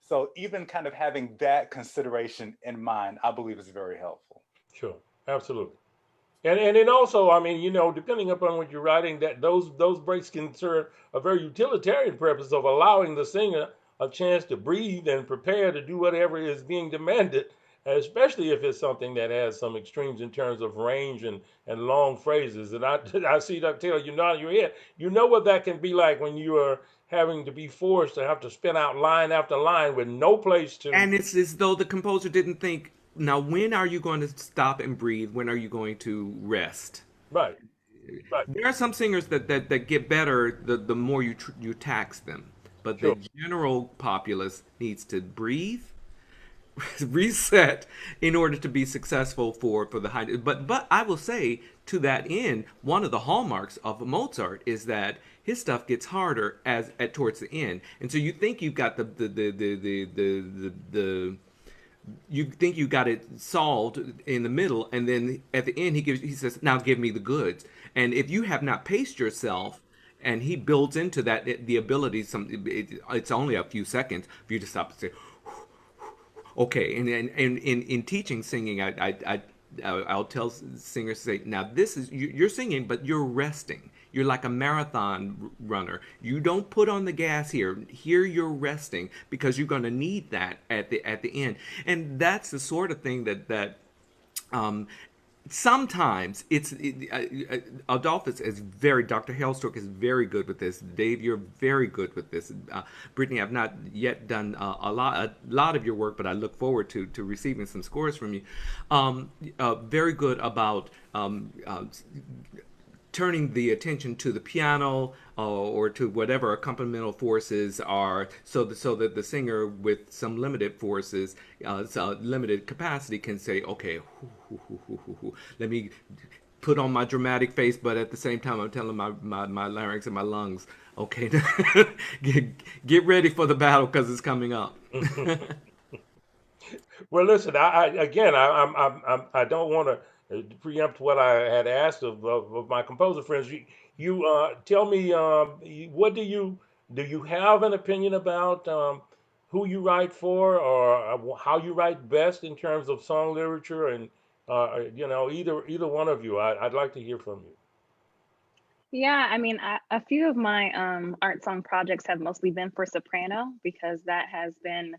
So even kind of having that consideration in mind, I believe is very helpful. Sure, absolutely. And then also, I mean, depending upon what you're writing, that those breaks can serve a very utilitarian purpose of allowing the singer a chance to breathe and prepare to do whatever is being demanded, especially if it's something that has some extremes in terms of range and long phrases. And I see that tell you nod your head. You know what that can be like when you are having to be forced to have to spin out line after line with no place to. And it's as though the composer didn't think, now when are you going to stop and breathe? When are you going to rest? Right, right. There are some singers that get better the more you tax them. but the Sure. general populace needs to breathe, reset in order to be successful for the high. But I will say, to that end, one of the hallmarks of Mozart is that his stuff gets harder as at towards the end, and so you think you've got the you think you got it solved in the middle, and then at the end he says, now give me the goods. And if you have not paced yourself, and he builds into that the ability, it's only a few seconds for you to stop and say, okay. And in teaching singing, I'll tell singers, say, now this is, you're singing, but you're resting. You're like a marathon runner. You don't put on the gas here. Here you're resting, because you're going to need that at the end. And that's the sort of thing that sometimes Adolphus is Dr. Hellstork is very good with this. Dave, you're very good with this. Brittany, I've not yet done a lot of your work, but I look forward to receiving some scores from you. Very good about turning the attention to the piano or to whatever accompanimental forces are, so that the singer with some limited forces, limited capacity, can say, okay, let me put on my dramatic face, but at the same time I'm telling my larynx and my lungs, okay, get ready for the battle, because it's coming up. Well, listen, I don't want to preempt what I had asked of my composer friends. You tell me, what do you have an opinion about who you write for, or how you write best in terms of song literature, and either one of you. I'd like to hear from you. Yeah, I mean, a few of my art song projects have mostly been for soprano, because that has been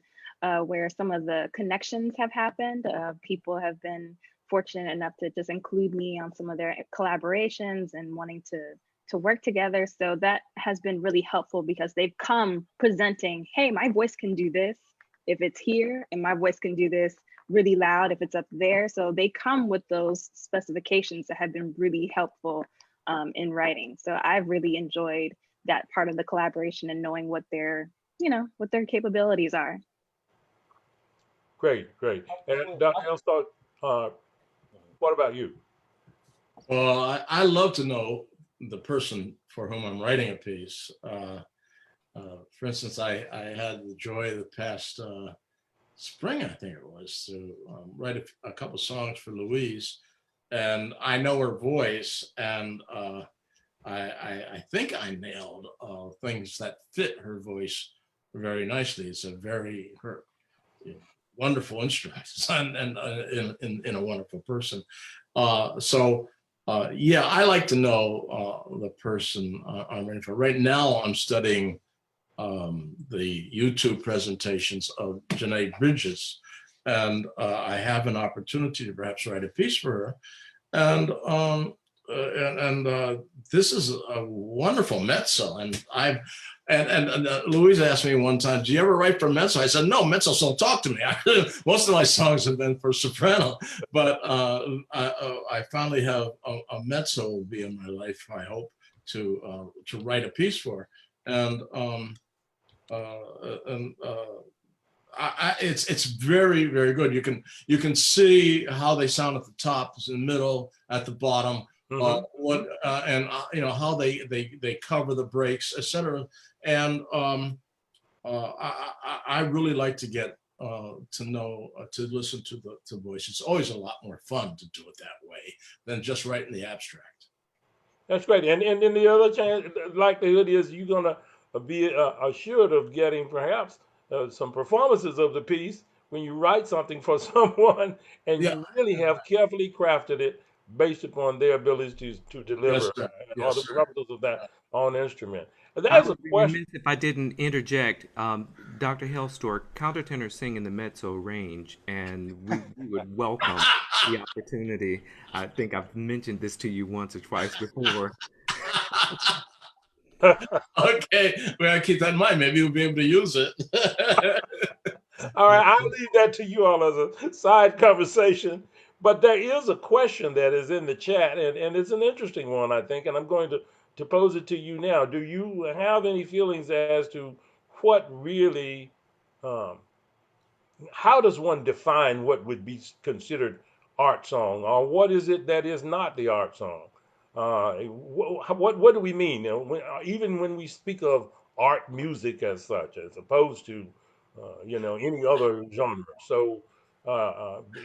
where some of the connections have happened. People have been fortunate enough to just include me on some of their collaborations and wanting to work together. So that has been really helpful, because they've come presenting, hey, my voice can do this if it's here, and my voice can do this really loud if it's up there. So they come with those specifications that have been really helpful in writing. So I've really enjoyed that part of the collaboration and knowing what their capabilities are. Great. And Dr. Elstock, what about you? Well, I love to know the person for whom I'm writing a piece. For instance, I had the joy of the past spring, I think it was, to write a couple songs for Louise, and I know her voice, and I think I nailed things that fit her voice very nicely. It's a very wonderful instrument, and in a wonderful person. Yeah, I like to know the person I'm writing for. Right now, I'm studying the YouTube presentations of Janae Bridges, and I have an opportunity to perhaps write a piece for her. And this is a wonderful mezzo, and Louise asked me one time, "Do you ever write for mezzo?" I said, "No, mezzos don't talk to me." Most of my songs have been for soprano, but I finally have a mezzo will be in my life, I hope, to write a piece for, it's very, very good. You can see how they sound at the top, in the middle, at the bottom, how they cover the breaks, etc. And I really like to get to listen to the voice. It's always a lot more fun to do it that way than just writing the abstract. That's great. And then the other chance, likelihood is you're gonna be assured of getting perhaps some performances of the piece when you write something for someone, and Yeah. you really have carefully crafted it based upon their abilities to deliver, Yes, or the sir. parameters of that on instrument. I That's a would be question. remiss if I didn't interject. Dr. Hellstork, countertenors sing in the mezzo range, and we would welcome the opportunity. I think I've mentioned this to you once or twice before. Okay, we gotta keep that in mind. Maybe we'll be able to use it. All right, I'll leave that to you all as a side conversation. But there is a question that is in the chat, and it's an interesting one, I think, and I'm going to pose it to you now. Do you have any feelings as to what really, um, how does one define what would be considered art song, or what is it that is not the art song? What do we mean? You know, even when we speak of art music as such, as opposed to any other genre. So,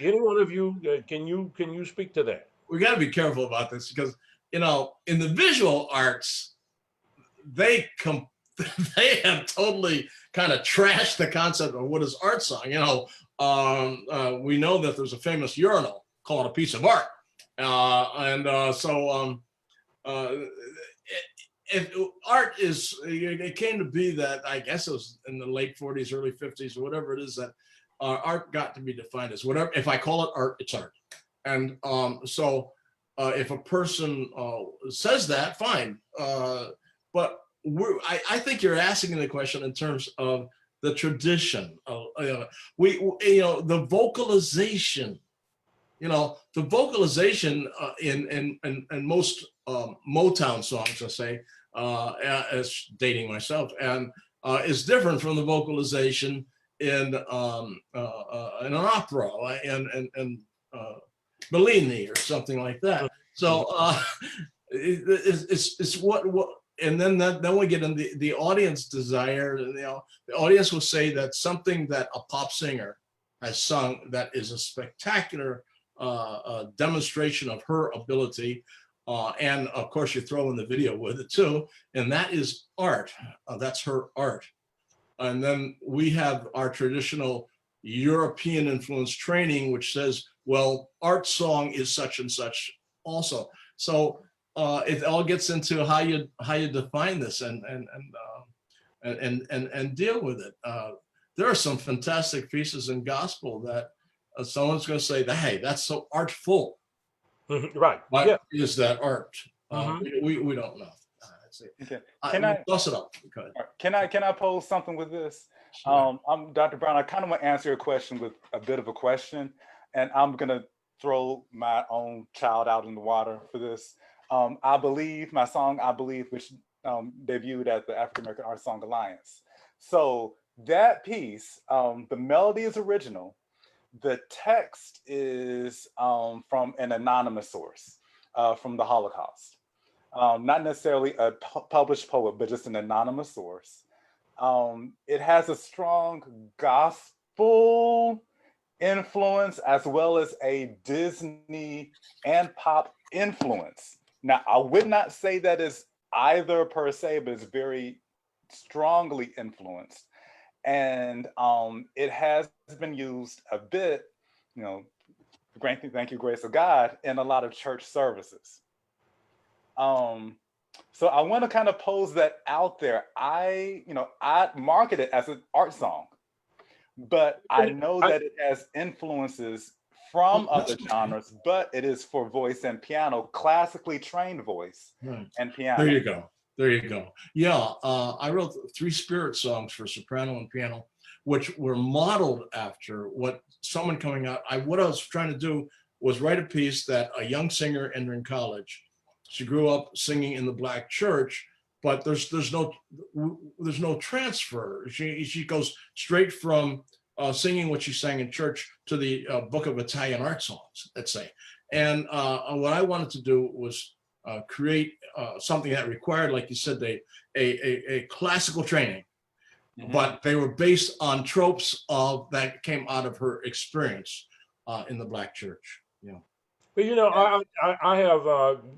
any one of you, can you speak to that? We got to be careful about this because, in the visual arts, they come they have totally kind of trashed the concept of what is art song. We know that there's a famous urinal called a piece of art, art is, it came to be that, I guess it was in the late 40s, early 50s, or whatever it is, that art got to be defined as whatever. If I call it art, it's art. And if a person says that, fine. But I think you're asking the question in terms of the tradition. The vocalization. The vocalization in most Motown songs, I say, as dating myself, and is different from the vocalization in an opera and Bellini or something like that. So it's what and then we get in the audience desire. The audience will say that something that a pop singer has sung that is a spectacular demonstration of her ability, and of course you throw in the video with it too, and that is art. That's her art. And then we have our traditional European influence training, which says, well, art song is such and such also. So it all gets into how you define this and deal with it. There are some fantastic pieces in gospel that someone's going to say that, hey, that's so artful. Right. But Yeah. is that art? We don't know. Okay. Bust it up. Can I pose something with this? Sure. I'm Dr. Brown. I kind of want to answer your question with a bit of a question, and I'm gonna throw my own child out in the water for this. I believe my song, I believe, which debuted at the African American Art Song Alliance. So that piece, the melody is original. The text is from an anonymous source from the Holocaust. Not necessarily a published poet, but just an anonymous source. It has a strong gospel influence as well as a Disney and pop influence. Now, I would not say that is either per se, but it's very strongly influenced. And it has been used a bit, thank you, grace of God, in a lot of church services. So I want to kind of pose that out there. I market it as an art song, but I know that it has influences from other genres, but it is for voice and piano, classically trained voice and piano. There you go. Yeah, I wrote 3 spirit songs for soprano and piano, which were modeled after what someone coming out. What I was trying to do was write a piece that a young singer entering college. She grew up singing in the Black church, but there's no transfer. She goes straight from singing what she sang in church to the book of Italian art songs, let's say. And what I wanted to do was create something that required, like you said, a classical training, but they were based on tropes that came out of her experience in the Black church. But I have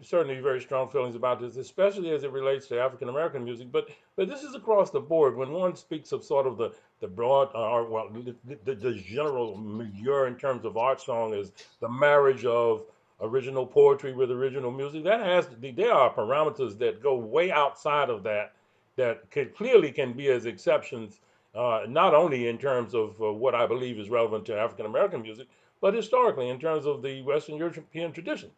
certainly very strong feelings about this, especially as it relates to African American music. But this is across the board. When one speaks of sort of the broad, the general milieu in terms of art song is the marriage of original poetry with original music. There are parameters that go way outside of that clearly can be as exceptions, not only in terms of what I believe is relevant to African American music, but historically in terms of the Western European tradition.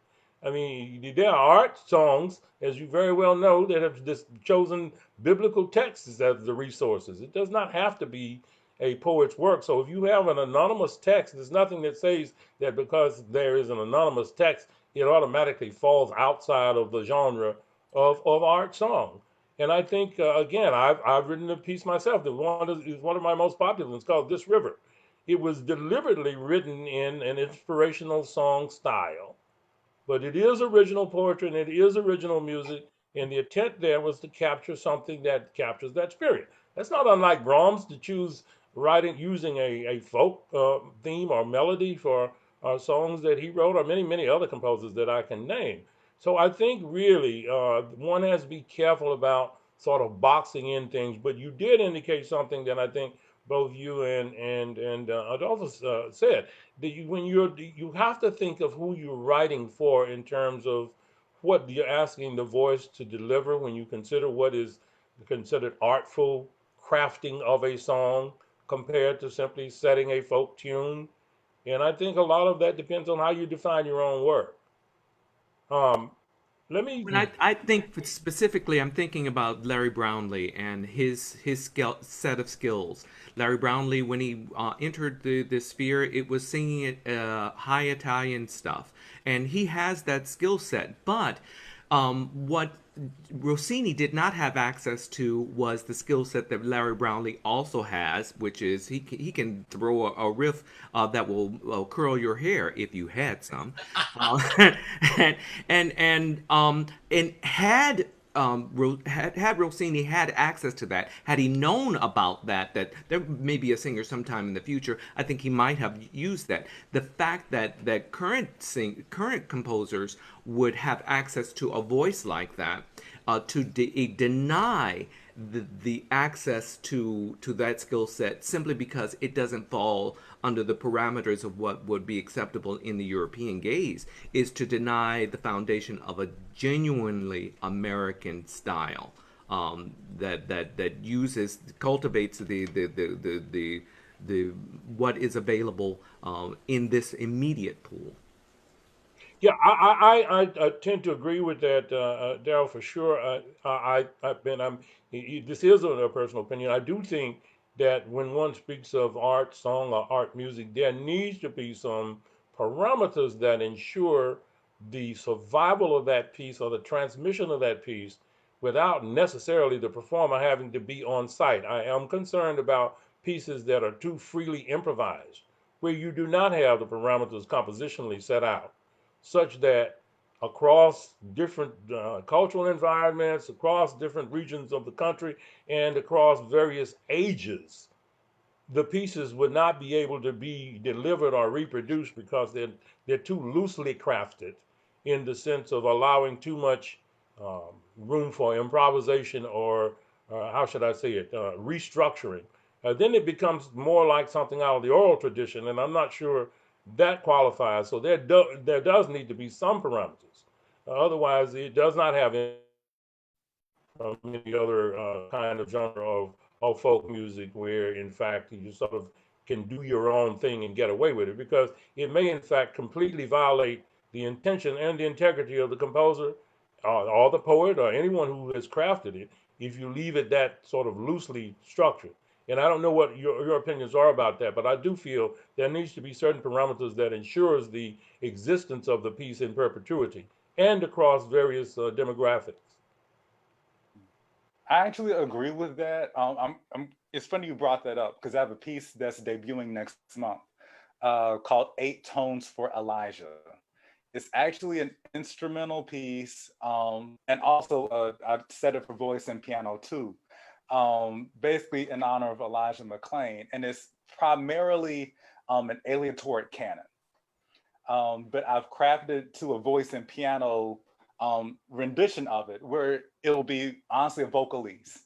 I mean, there are art songs, as you very well know, that have just chosen biblical texts as the resources. It does not have to be a poet's work. So if you have an anonymous text, there's nothing that says that because there is an anonymous text, it automatically falls outside of the genre of art song. And I think again, I've written a piece myself that is one of my most popular ones called "This River." It was deliberately written in an inspirational song style, but it is original poetry and it is original music. And the intent there was to capture something that captures that spirit. That's not unlike Brahms to choose writing using a folk theme or melody for songs that he wrote, or many other composers that I can name. So I think really one has to be careful about sort of boxing in things. But you did indicate something that I think both you and Adolphus said, that you have to think of who you're writing for in terms of what you're asking the voice to deliver when you consider what is considered artful crafting of a song compared to simply setting a folk tune. And I think a lot of that depends on how you define your own work. Um, let me. When I think specifically, I'm thinking about Larry Brownlee and his set of skills. Larry Brownlee, when he entered the sphere, it was singing it high Italian stuff, and he has that skill set. But what Rossini did not have access to was the skill set that Larry Brownlee also has, which is he can throw a riff that will curl your hair if you had some, and had had Rossini had access to that, had he known about that there may be a singer sometime in the future, I think he might have used that. The fact that current composers would have access to a voice like that, to deny the access to that skill set simply because it doesn't fall under the parameters of what would be acceptable in the European gaze, is to deny the foundation of a genuinely American style that cultivates the what is available in this immediate pool. Yeah, I tend to agree with that, Daryl, for sure. I've been, this is a personal opinion. I do think that when one speaks of art, song, or art music, there needs to be some parameters that ensure the survival of that piece or the transmission of that piece without necessarily the performer having to be on site. I am concerned about pieces that are too freely improvised, where you do not have the parameters compositionally set out such that across different cultural environments, across different regions of the country, and across various ages, the pieces would not be able to be delivered or reproduced because they're too loosely crafted in the sense of allowing too much room for improvisation or how should I say it, restructuring. Then it becomes more like something out of the oral tradition, and I'm not sure that qualifies. So there does need to be some parameters. Otherwise, it does not have any from any other kind of genre of folk music where, in fact, you sort of can do your own thing and get away with it because it may, in fact, completely violate the intention and the integrity of the composer or the poet or anyone who has crafted it if you leave it that sort of loosely structured. And I don't know what your opinions are about that, but I do feel there needs to be certain parameters that ensures the existence of the piece in perpetuity and across various demographics. I actually agree with that. It's funny you brought that up because I have a piece that's debuting next month called Eight Tones for Elijah. It's actually an instrumental piece, and also I set it for voice and piano too, basically in honor of Elijah McClain, and it's primarily an aleatoric canon. But I've crafted it to a voice and piano rendition of it, where it'll be honestly a vocalese,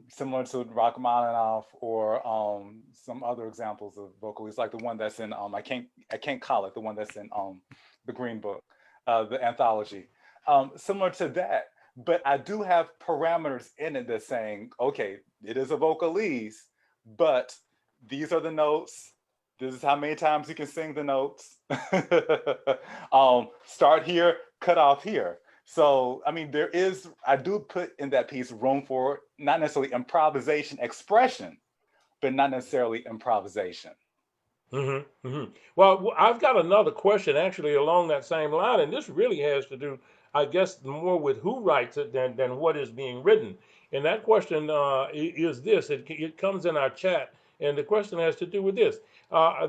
similar to Rachmaninoff or some other examples of vocalese, like the one that's in I can't call it, the one that's in the Green Book, the anthology, similar to that. But I do have parameters in it that's saying, okay, it is a vocalese, but these are the notes. This is how many times you can sing the notes. Start here, cut off here. So, I mean, I do put in that piece room for not necessarily improvisation, expression, but not necessarily improvisation. Well, I've got another question actually along that same line, and this really has to do, I guess more with who writes it than what is being written. And that question is this, it comes in our chat, and the question has to do with this.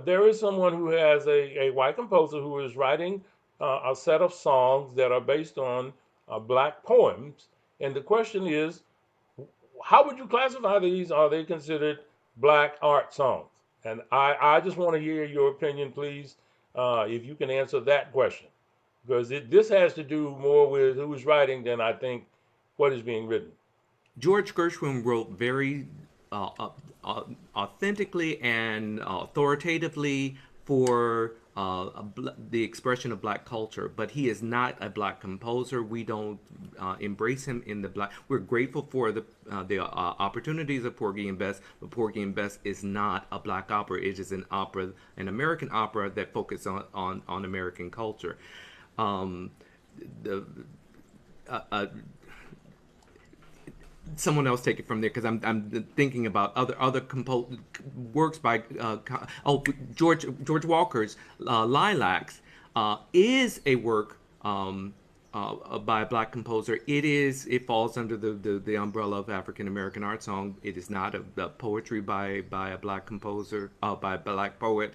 There is someone who has a white composer who is writing a set of songs that are based on black poems. And the question is, how would you classify these? Are they considered black art songs? And I just want to hear your opinion, please, if you can answer that question. Because this has to do more with who's writing than I think what is being written. George Gershwin wrote very authentically and authoritatively for the expression of black culture, but he is not a black composer. We don't embrace him in the black. We're grateful for the opportunities of Porgy and Bess, but Porgy and Bess is not a black opera. It is an opera, an American opera that focuses on American culture. Someone else take it from there, because I'm thinking about other works by George Walker's Lilacs is a work by a black composer. It falls under the umbrella of African American art song. It is not a poetry by a black composer, by a black poet.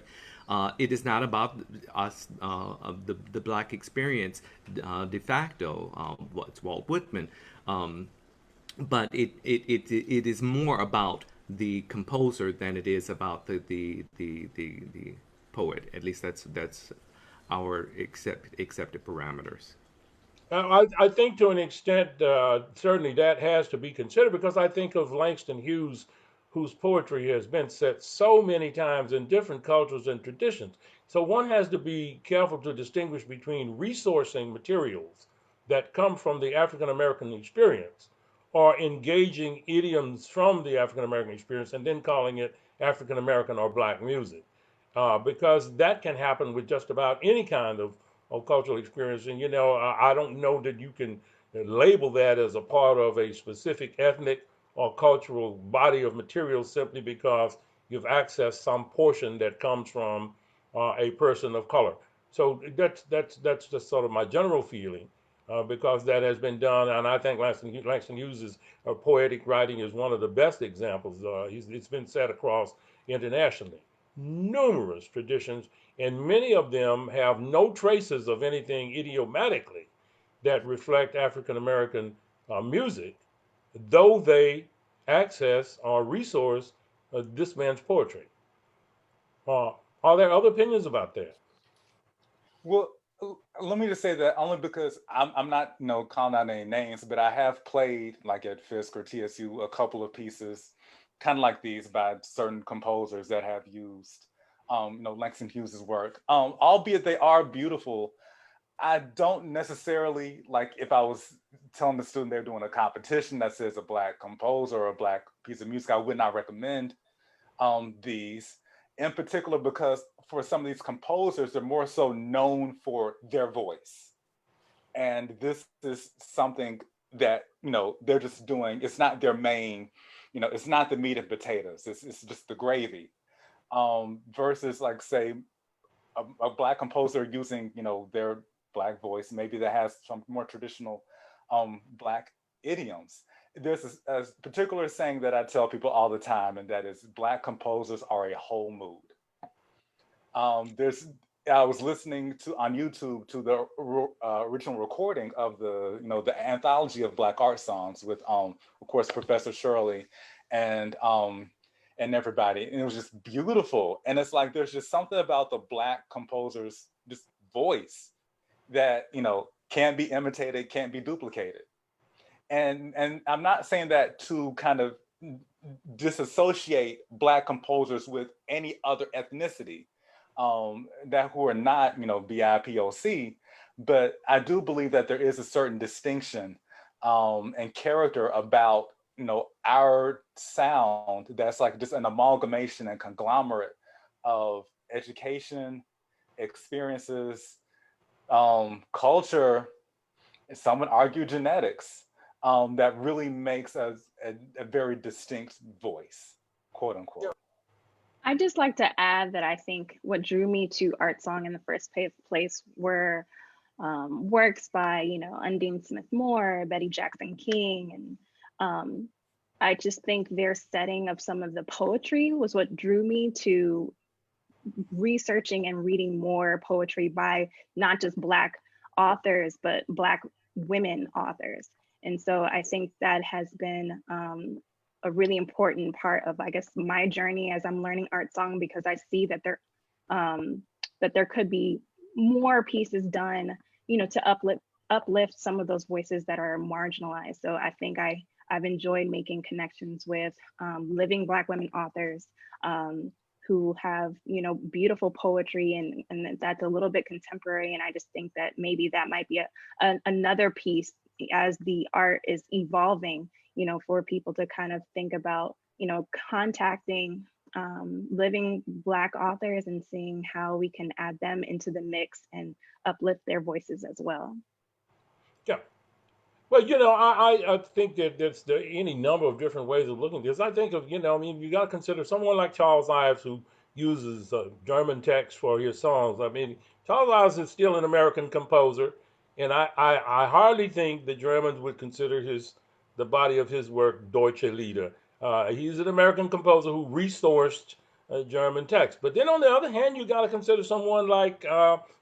It is not about us, the black experience de facto. What's Walt Whitman. But it is more about the composer than it is about the poet. At least that's our accepted parameters. I think to an extent, certainly that has to be considered, because I think of Langston Hughes, whose poetry has been set so many times in different cultures and traditions. So one has to be careful to distinguish between resourcing materials that come from the African American experience, or engaging idioms from the African American experience and then calling it African American or black music. Because that can happen with just about any kind of cultural experience. And, I don't know that you can label that as a part of a specific ethnic or cultural body of material simply because you've accessed some portion that comes from a person of color. So that's just sort of my general feeling. Because that has been done, and I think Langston Hughes' poetic writing is one of the best examples. It's been set across internationally. Numerous traditions, and many of them have no traces of anything idiomatically that reflect African American music, though they access or resource this man's poetry. Are there other opinions about that? Well, let me just say that only because I'm not, calling out any names, but I have played like at Fisk or TSU a couple of pieces, kind of like these by certain composers that have used, Langston Hughes' work. Albeit they are beautiful, I don't necessarily, like if I was telling the student they're doing a competition that says a black composer or a black piece of music, I would not recommend these. In particular, because for some of these composers, they're more so known for their voice. And this is something that, they're just doing. It's not their main, it's not the meat and potatoes. It's just the gravy. Versus like, say, a black composer using, their black voice, maybe that has some more traditional black idioms. There's a particular saying that I tell people all the time, and that is black composers are a whole mood. I was listening on YouTube to the original recording of the Anthology of Black Art Songs with, of course, Professor Shirley and everybody, and it was just beautiful. And it's like there's just something about the black composer's just voice that can't be imitated, can't be duplicated. And I'm not saying that to kind of disassociate black composers with any other ethnicity that who are not, BIPOC, but I do believe that there is a certain distinction and character about, our sound that's like just an amalgamation and conglomerate of education, experiences, culture, and some would argue genetics. That really makes us a very distinct voice, quote unquote. I'd just like to add that I think what drew me to art song in the first place were works by, Undine Smith Moore, Betty Jackson King. And I just think their setting of some of the poetry was what drew me to researching and reading more poetry by not just Black authors, but Black women authors. And so I think that has been a really important part of, I guess, my journey as I'm learning art song, because I see that there could be more pieces done, to uplift some of those voices that are marginalized. So I think I've enjoyed making connections with living Black women authors who have, beautiful poetry, and that's a little bit contemporary. And I just think that maybe that might be another piece as the art is evolving, for people to kind of think about, contacting living Black authors and seeing how we can add them into the mix and uplift their voices as well. Yeah. Well, I think that there's any number of different ways of looking at this. I think of, you got to consider someone like Charles Ives, who uses German text for his songs. I mean, Charles Ives is still an American composer, and I hardly think the Germans would consider the body of his work Deutsche Lieder. He's an American composer who resourced German text. But then on the other hand, you got to consider someone like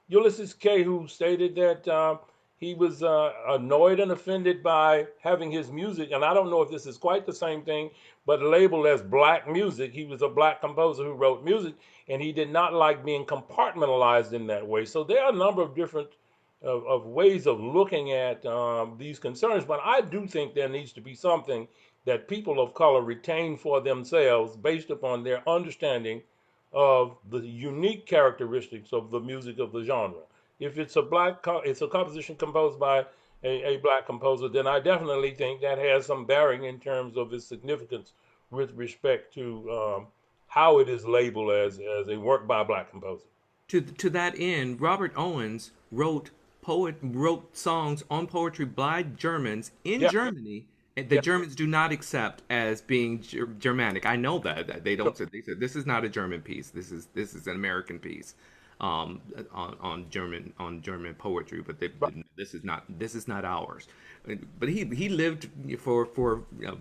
Ulysses K., who stated that he was annoyed and offended by having his music, and I don't know if this is quite the same thing, but labeled as Black music. He was a Black composer who wrote music, and he did not like being compartmentalized in that way. So there are a number of different of ways of looking at these concerns, but I do think there needs to be something that people of color retain for themselves based upon their understanding of the unique characteristics of the music of the genre. If it's it's a composition composed by a Black composer, then I definitely think that has some bearing in terms of its significance with respect to how it is labeled as a work by a Black composer. To that end, Robert Owens wrote songs on poetry by Germans in Germany. The Germans do not accept as being Germanic. I know that they don't say. They said this is not a German piece. This is an American piece. On German poetry, but this is not ours. But he lived for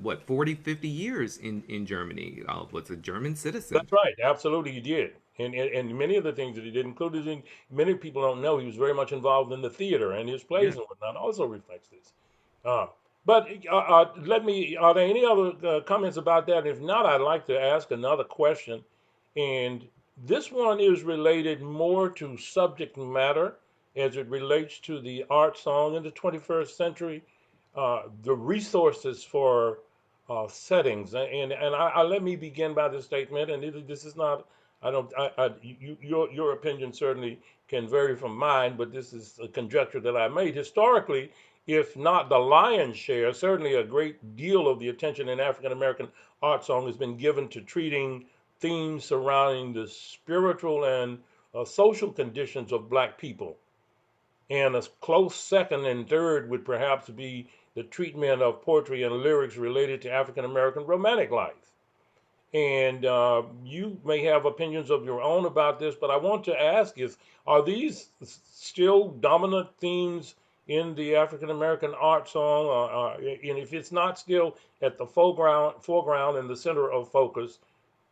what 40, 50 years in Germany. Was a German citizen. That's right, absolutely he did. And many of the things that he did, including many people don't know, he was very much involved in the theater, and his plays and whatnot also reflects this. But are there any other comments about that? If not, I'd like to ask another question. And this one is related more to subject matter as it relates to the art song in the 21st century, the resources for settings. And let me begin by this statement. And this is not, your opinion certainly can vary from mine, but this is a conjecture that I made. Historically, if not the lion's share, certainly a great deal of the attention in African American art song has been given to treating themes surrounding the spiritual and social conditions of Black people. And a close second and third would perhaps be the treatment of poetry and lyrics related to African American romantic life. And you may have opinions of your own about this, but I want to ask are these still dominant themes in the African American art song? And if it's not still at the foreground and the center of focus,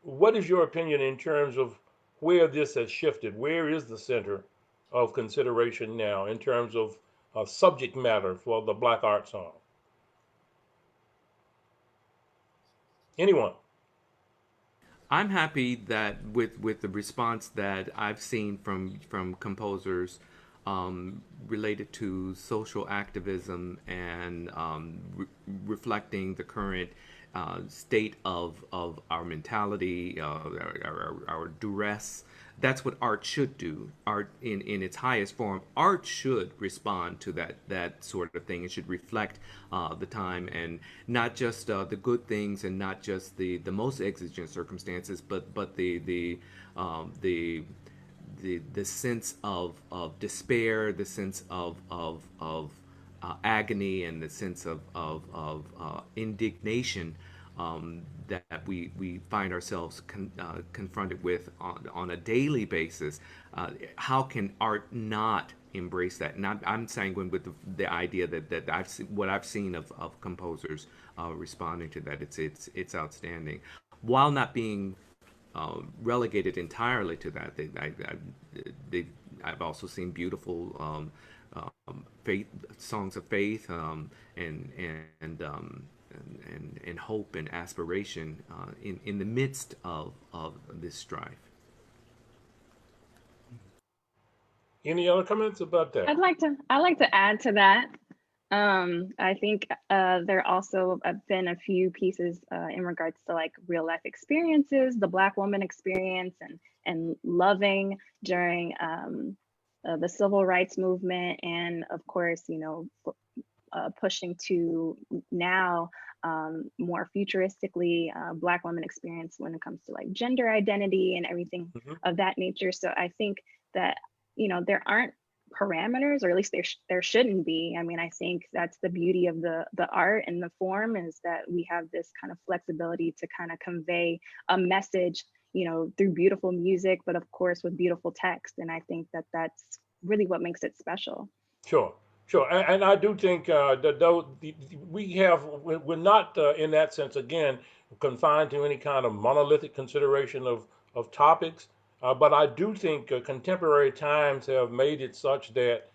what is your opinion in terms of where this has shifted? Where is the center of consideration now in terms of subject matter for the Black art song? Anyone? I'm happy that with the response that I've seen from composers related to social activism and reflecting the current state of our mentality, our duress. That's what art should do. Art in its highest form, art should respond to that sort of thing. It should reflect the time, and not just the good things, and not just the most exigent circumstances, but the sense of despair, the sense of agony, and the sense of indignation that we find ourselves confronted with on a daily basis. How can art not embrace that. And I'm sanguine with the idea that what I've seen of composers responding to that. It's outstanding, while not being relegated entirely to that. I've also seen beautiful faith songs of faith, and hope and aspiration in the midst of this strife. Any other comments about that? I'd like to add to that. I think there also have been a few pieces in regards to like real life experiences, the Black woman experience, and loving during the civil rights movement, and of course, you know, pushing to now more futuristically Black woman experience when it comes to like gender identity and everything of that nature. So I think that, you know, there aren't parameters, or at least there shouldn't be. I mean, I think that's the beauty of the art and the form, is that we have this kind of flexibility to kind of convey a message, you know, through beautiful music, but of course with beautiful text. And I think that that's really what makes it special. Sure. Sure, and I do think that though we're not in that sense, again, confined to any kind of monolithic consideration of topics, but I do think contemporary times have made it such that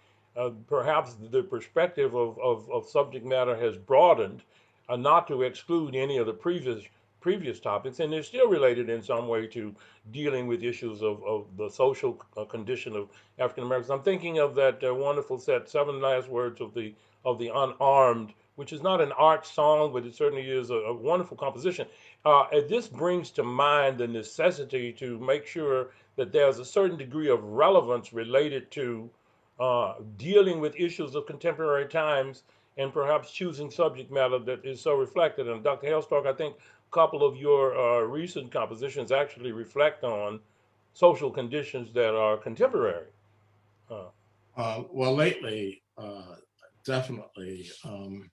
perhaps the perspective of subject matter has broadened, not to exclude any of the previous topics, and they're still related in some way to dealing with issues of the social condition of African Americans. I'm thinking of that wonderful set, Seven Last Words of the Unarmed, which is not an art song, but it certainly is a wonderful composition. And this brings to mind the necessity to make sure that there's a certain degree of relevance related to dealing with issues of contemporary times, and perhaps choosing subject matter that is so reflected. And Dr. Hellstark, I think couple of your recent compositions actually reflect on social conditions that are contemporary. Well, lately, definitely, I'm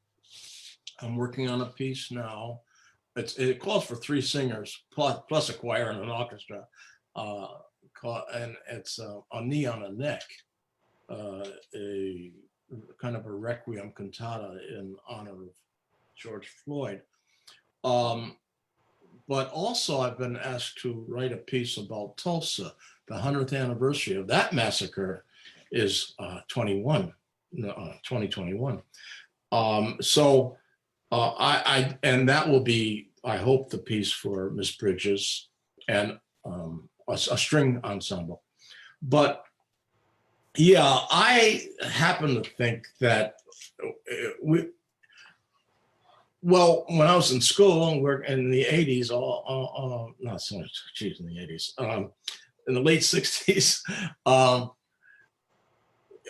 working on a piece now. It calls for 3 singers plus a choir and an orchestra, and it's A Knee on a Neck, a kind of a requiem cantata in honor of George Floyd. But also I've been asked to write a piece about Tulsa. The 100th anniversary of that massacre is 2021. And that will be, I hope, the piece for Miss Bridges and a string ensemble. But yeah, I happen to think that well, when I was in school, we're in the 80s, not so much, geez, in the 80s, in the late 60s,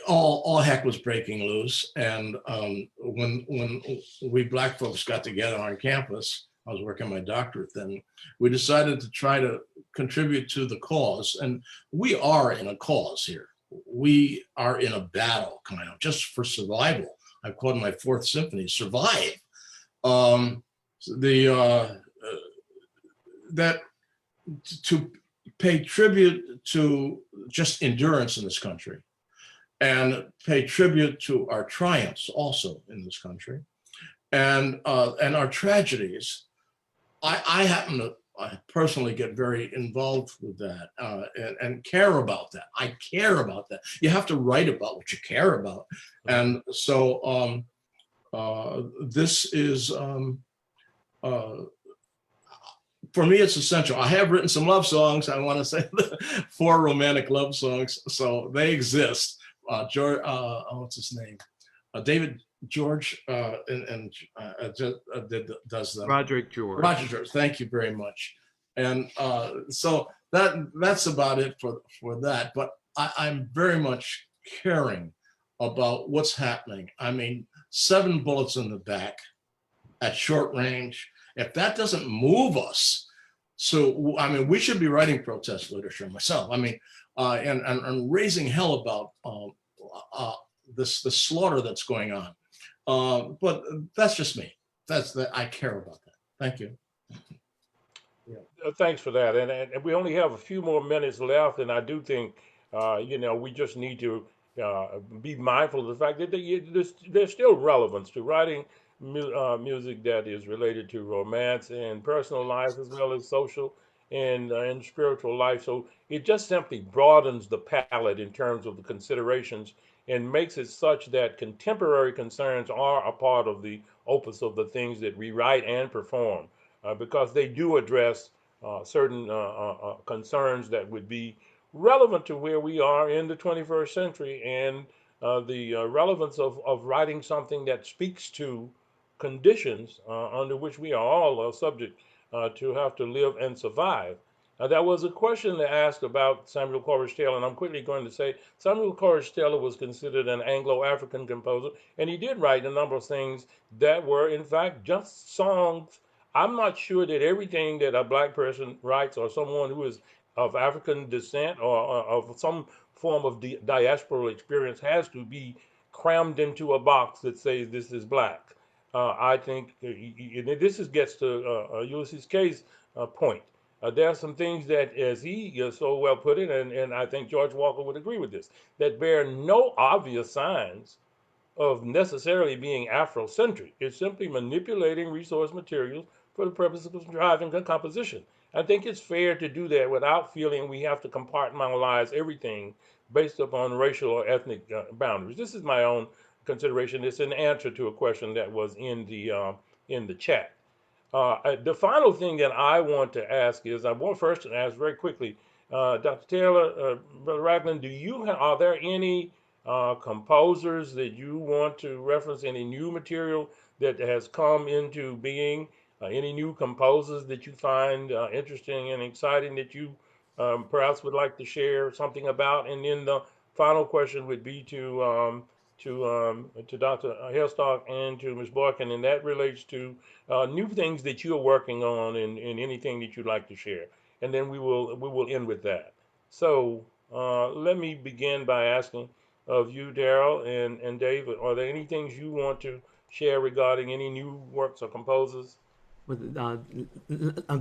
all heck was breaking loose. And when we Black folks got together on campus, I was working my doctorate then, we decided to try to contribute to the cause. And we are in a cause here. We are in a battle, kind of, just for survival. I called my 4th symphony, Survive. That to pay tribute to just endurance in this country, and pay tribute to our triumphs also in this country, and our tragedies. I happen to personally get very involved with that, and care about that. I care about that. You have to write about what you care about, and so. This is, for me, it's essential. I have written some love songs. I want to say 4 romantic love songs. So they exist. George, what's his name? David George, does them. Roderick George. Roger George, thank you very much. And so that's about it for that. But I'm very much caring about what's happening. I mean, 7 bullets in the back at short range. If that doesn't move us, so I mean, we should be writing protest literature myself. I mean, and raising hell about the slaughter that's going on. But that's just me. I care about that. Thank you. Yeah. Thanks for that. And we only have a few more minutes left, and I do think, we just need to be mindful of the fact that there's still relevance to writing music that is related to romance and personal life as well as social and spiritual life. So it just simply broadens the palette in terms of the considerations and makes it such that contemporary concerns are a part of the opus of the things that we write and perform, because they do address certain concerns that would be relevant to where we are in the 21st century, and the relevance of writing something that speaks to conditions under which we are all subject to have to live and survive. There was a question that asked about Samuel Coleridge Taylor, and I'm quickly going to say Samuel Coleridge Taylor was considered an Anglo-African composer, and he did write a number of things that were, in fact, just songs. I'm not sure that everything that a black person writes or someone who is of African descent or of some form of diasporal experience has to be crammed into a box that says this is black. I think gets to Ulysses K's point. There are some things that, as he so well put it, and I think George Walker would agree with this, that bear no obvious signs of necessarily being Afrocentric. It's simply manipulating resource materials for the purpose of driving a composition. I think it's fair to do that without feeling we have to compartmentalize everything based upon racial or ethnic boundaries. This is my own consideration. It's an answer to a question that was in the chat. The final thing that I want to ask is, I want first to ask very quickly, Dr. Taylor, Brother Ragland, are there any composers that you want to reference, any new material that has come into being, any new composers that you find interesting and exciting that you perhaps would like to share something about? And then the final question would be to Dr. Hailstock and to Ms. Boykin, and that relates to new things that you're working on and anything that you'd like to share. And then we will end with that. So let me begin by asking of you, Daryl and David, are there any things you want to share regarding any new works or composers?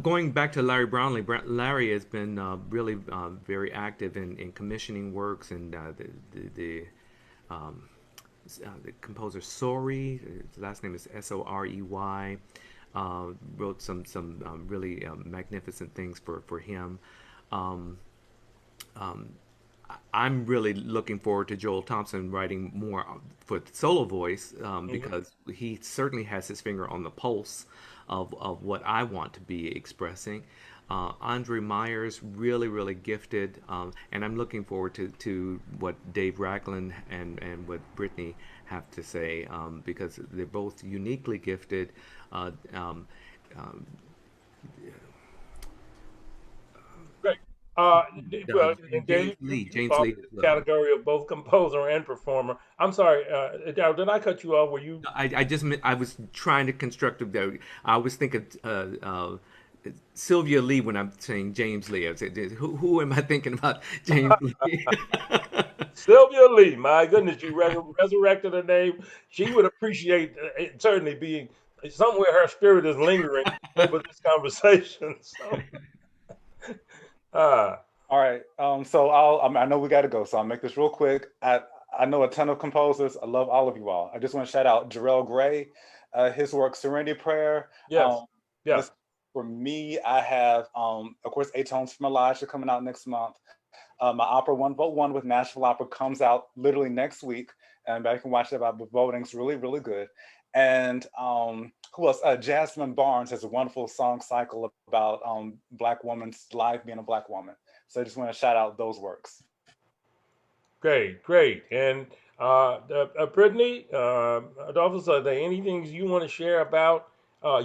Going back to Larry Brownlee, Larry has been really very active in commissioning works, and the composer Sorey, his last name is Sorey, wrote some really magnificent things for him. I'm really looking forward to Joel Thompson writing more for solo voice, because he certainly has his finger on the pulse of what I want to be expressing. Andre Myers, really gifted, and I'm looking forward to what Dave Ragland and what Brittany have to say, because they're both uniquely gifted. Great. And Dave, you fall in the category of both composer and performer. I'm sorry, Daryl, did I cut you off? Were you? I was trying to construct I was thinking Sylvia Lee when I'm saying James Lee. I said, who am I thinking about? James Lee. Sylvia Lee, my goodness, you resurrected her name. She would appreciate it certainly being somewhere her spirit is lingering over this conversation. So, All right. So I know we got to go, so I'll make this real quick. I know a ton of composers. I love all of you all. I just want to shout out Jarrell Gray, his work Serenity Prayer. Yes. Yes. For me, I have, of course, Atones from Elijah coming out next month. My opera One Vote One with Nashville Opera comes out literally next week, and I can watch that by voting. It's really good. And who else? Jasmine Barnes has a wonderful song cycle about Black woman's life being a Black woman. So I just want to shout out those works. Great. And Brittany, Adolphus, are there any things you want to share about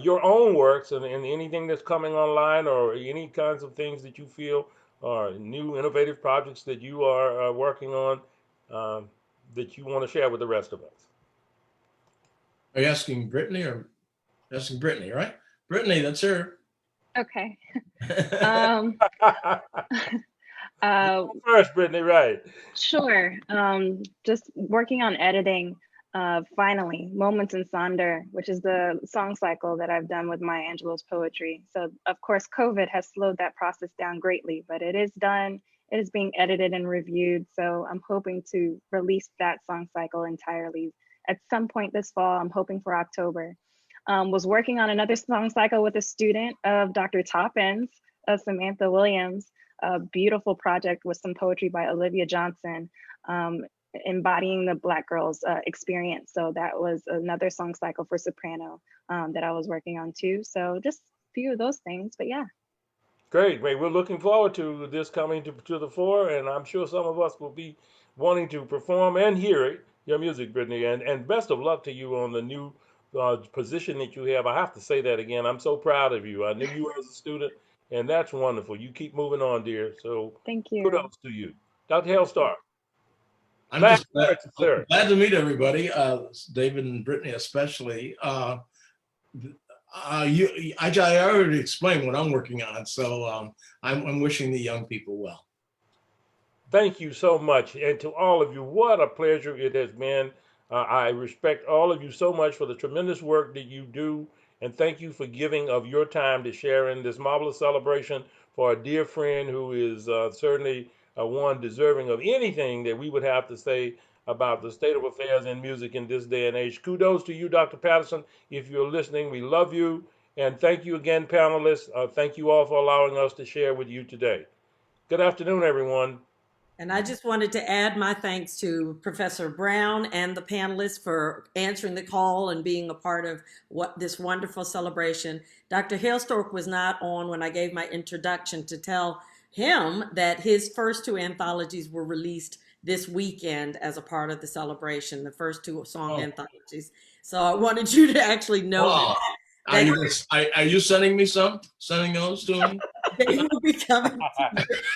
your own works and anything that's coming online, or any kinds of things that you feel are new innovative projects that you are working on that you want to share with the rest of us? Are you asking Brittany or asking Brittany, right? Brittany, that's her. Okay. First, Brittany, right? Sure. Just working on editing. Finally, Moments in Sonder, which is the song cycle that I've done with Maya Angelou's poetry. So of course, COVID has slowed that process down greatly, but it is done it is being edited and reviewed. So I'm hoping to release that song cycle entirely at some point this fall. I'm hoping for October. Was working on another song cycle with a student of Dr. Toppin's, Samantha Williams, a beautiful project with some poetry by Olivia Johnson, embodying the Black girls' experience. So that was another song cycle for soprano that I was working on too. So just a few of those things, but yeah. Great, great. We're looking forward to this coming to the fore, and I'm sure some of us will be wanting to perform and hear it, your music, Brittany. And best of luck to you on the new position that you have. I have to say that again. I'm so proud of you. I knew you as a student, and that's wonderful. You keep moving on, dear. So Thank you. kudos to you. Dr. Hellstar. I'm Last just glad, words, sir. glad to meet everybody, David and Brittany especially. I already explained what I'm working on, so I'm wishing the young people well. Thank you so much. And to all of you, what a pleasure it has been. I respect all of you so much for the tremendous work that you do. And thank you for giving of your time to share in this marvelous celebration for a dear friend who is certainly one deserving of anything that we would have to say about the state of affairs in music in this day and age. Kudos to you, Dr. Patterson. If you're listening, we love you. And thank you again, panelists. Thank you all for allowing us to share with you today. Good afternoon, everyone. And I just wanted to add my thanks to Professor Brown and the panelists for answering the call and being a part of this wonderful celebration. Dr. Hailstork was not on when I gave my introduction to tell him that his first two anthologies were released this weekend as a part of the celebration, the first two song anthologies. So I wanted you to actually know that. Are you sending those to me? They will be coming.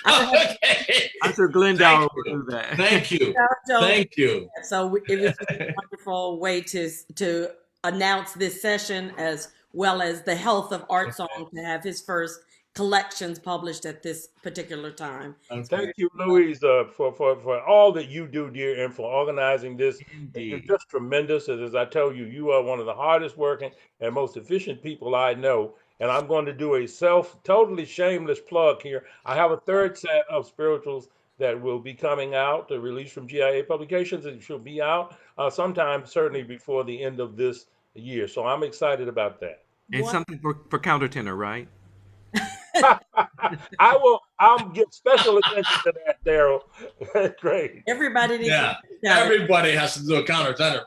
Okay. I'm sure Glendale will do that. Thank you. Thank you. So it was a wonderful way to announce this session, as well as the health of art song, to have his first collections published at this particular time. Thank you, Louise, for all that you do, dear, and for organizing this. You're just tremendous. As I tell you, you are one of the hardest working and most efficient people I know. And I'm going to do a totally shameless plug here. I have a third set of spirituals that will be coming out, released from GIA Publications, and should be out sometime, certainly before the end of this year. So I'm excited about that. And something for countertenor, right? I'll give special attention to that, Daryl. Great. Everybody needs everybody has to do a countertenor.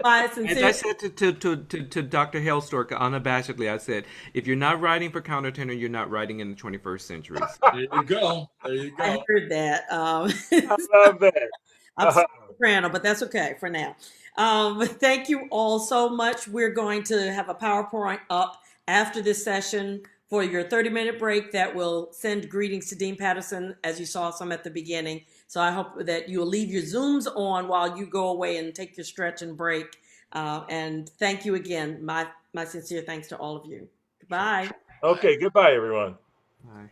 As I said to Dr. Hellstork unabashedly, I said, if you're not writing for countertenor, you're not writing in the 21st century. There you go. There you go. I heard that. I love that. I'm soprano, but that's okay for now. Thank you all so much. We're going to have a PowerPoint up after this session for your 30-minute break that will send greetings to Dean Patterson, as you saw some at the beginning. So I hope that you'll leave your Zooms on while you go away and take your stretch and break. And thank you again. My sincere thanks to all of you. Goodbye. Okay, goodbye, everyone. Bye.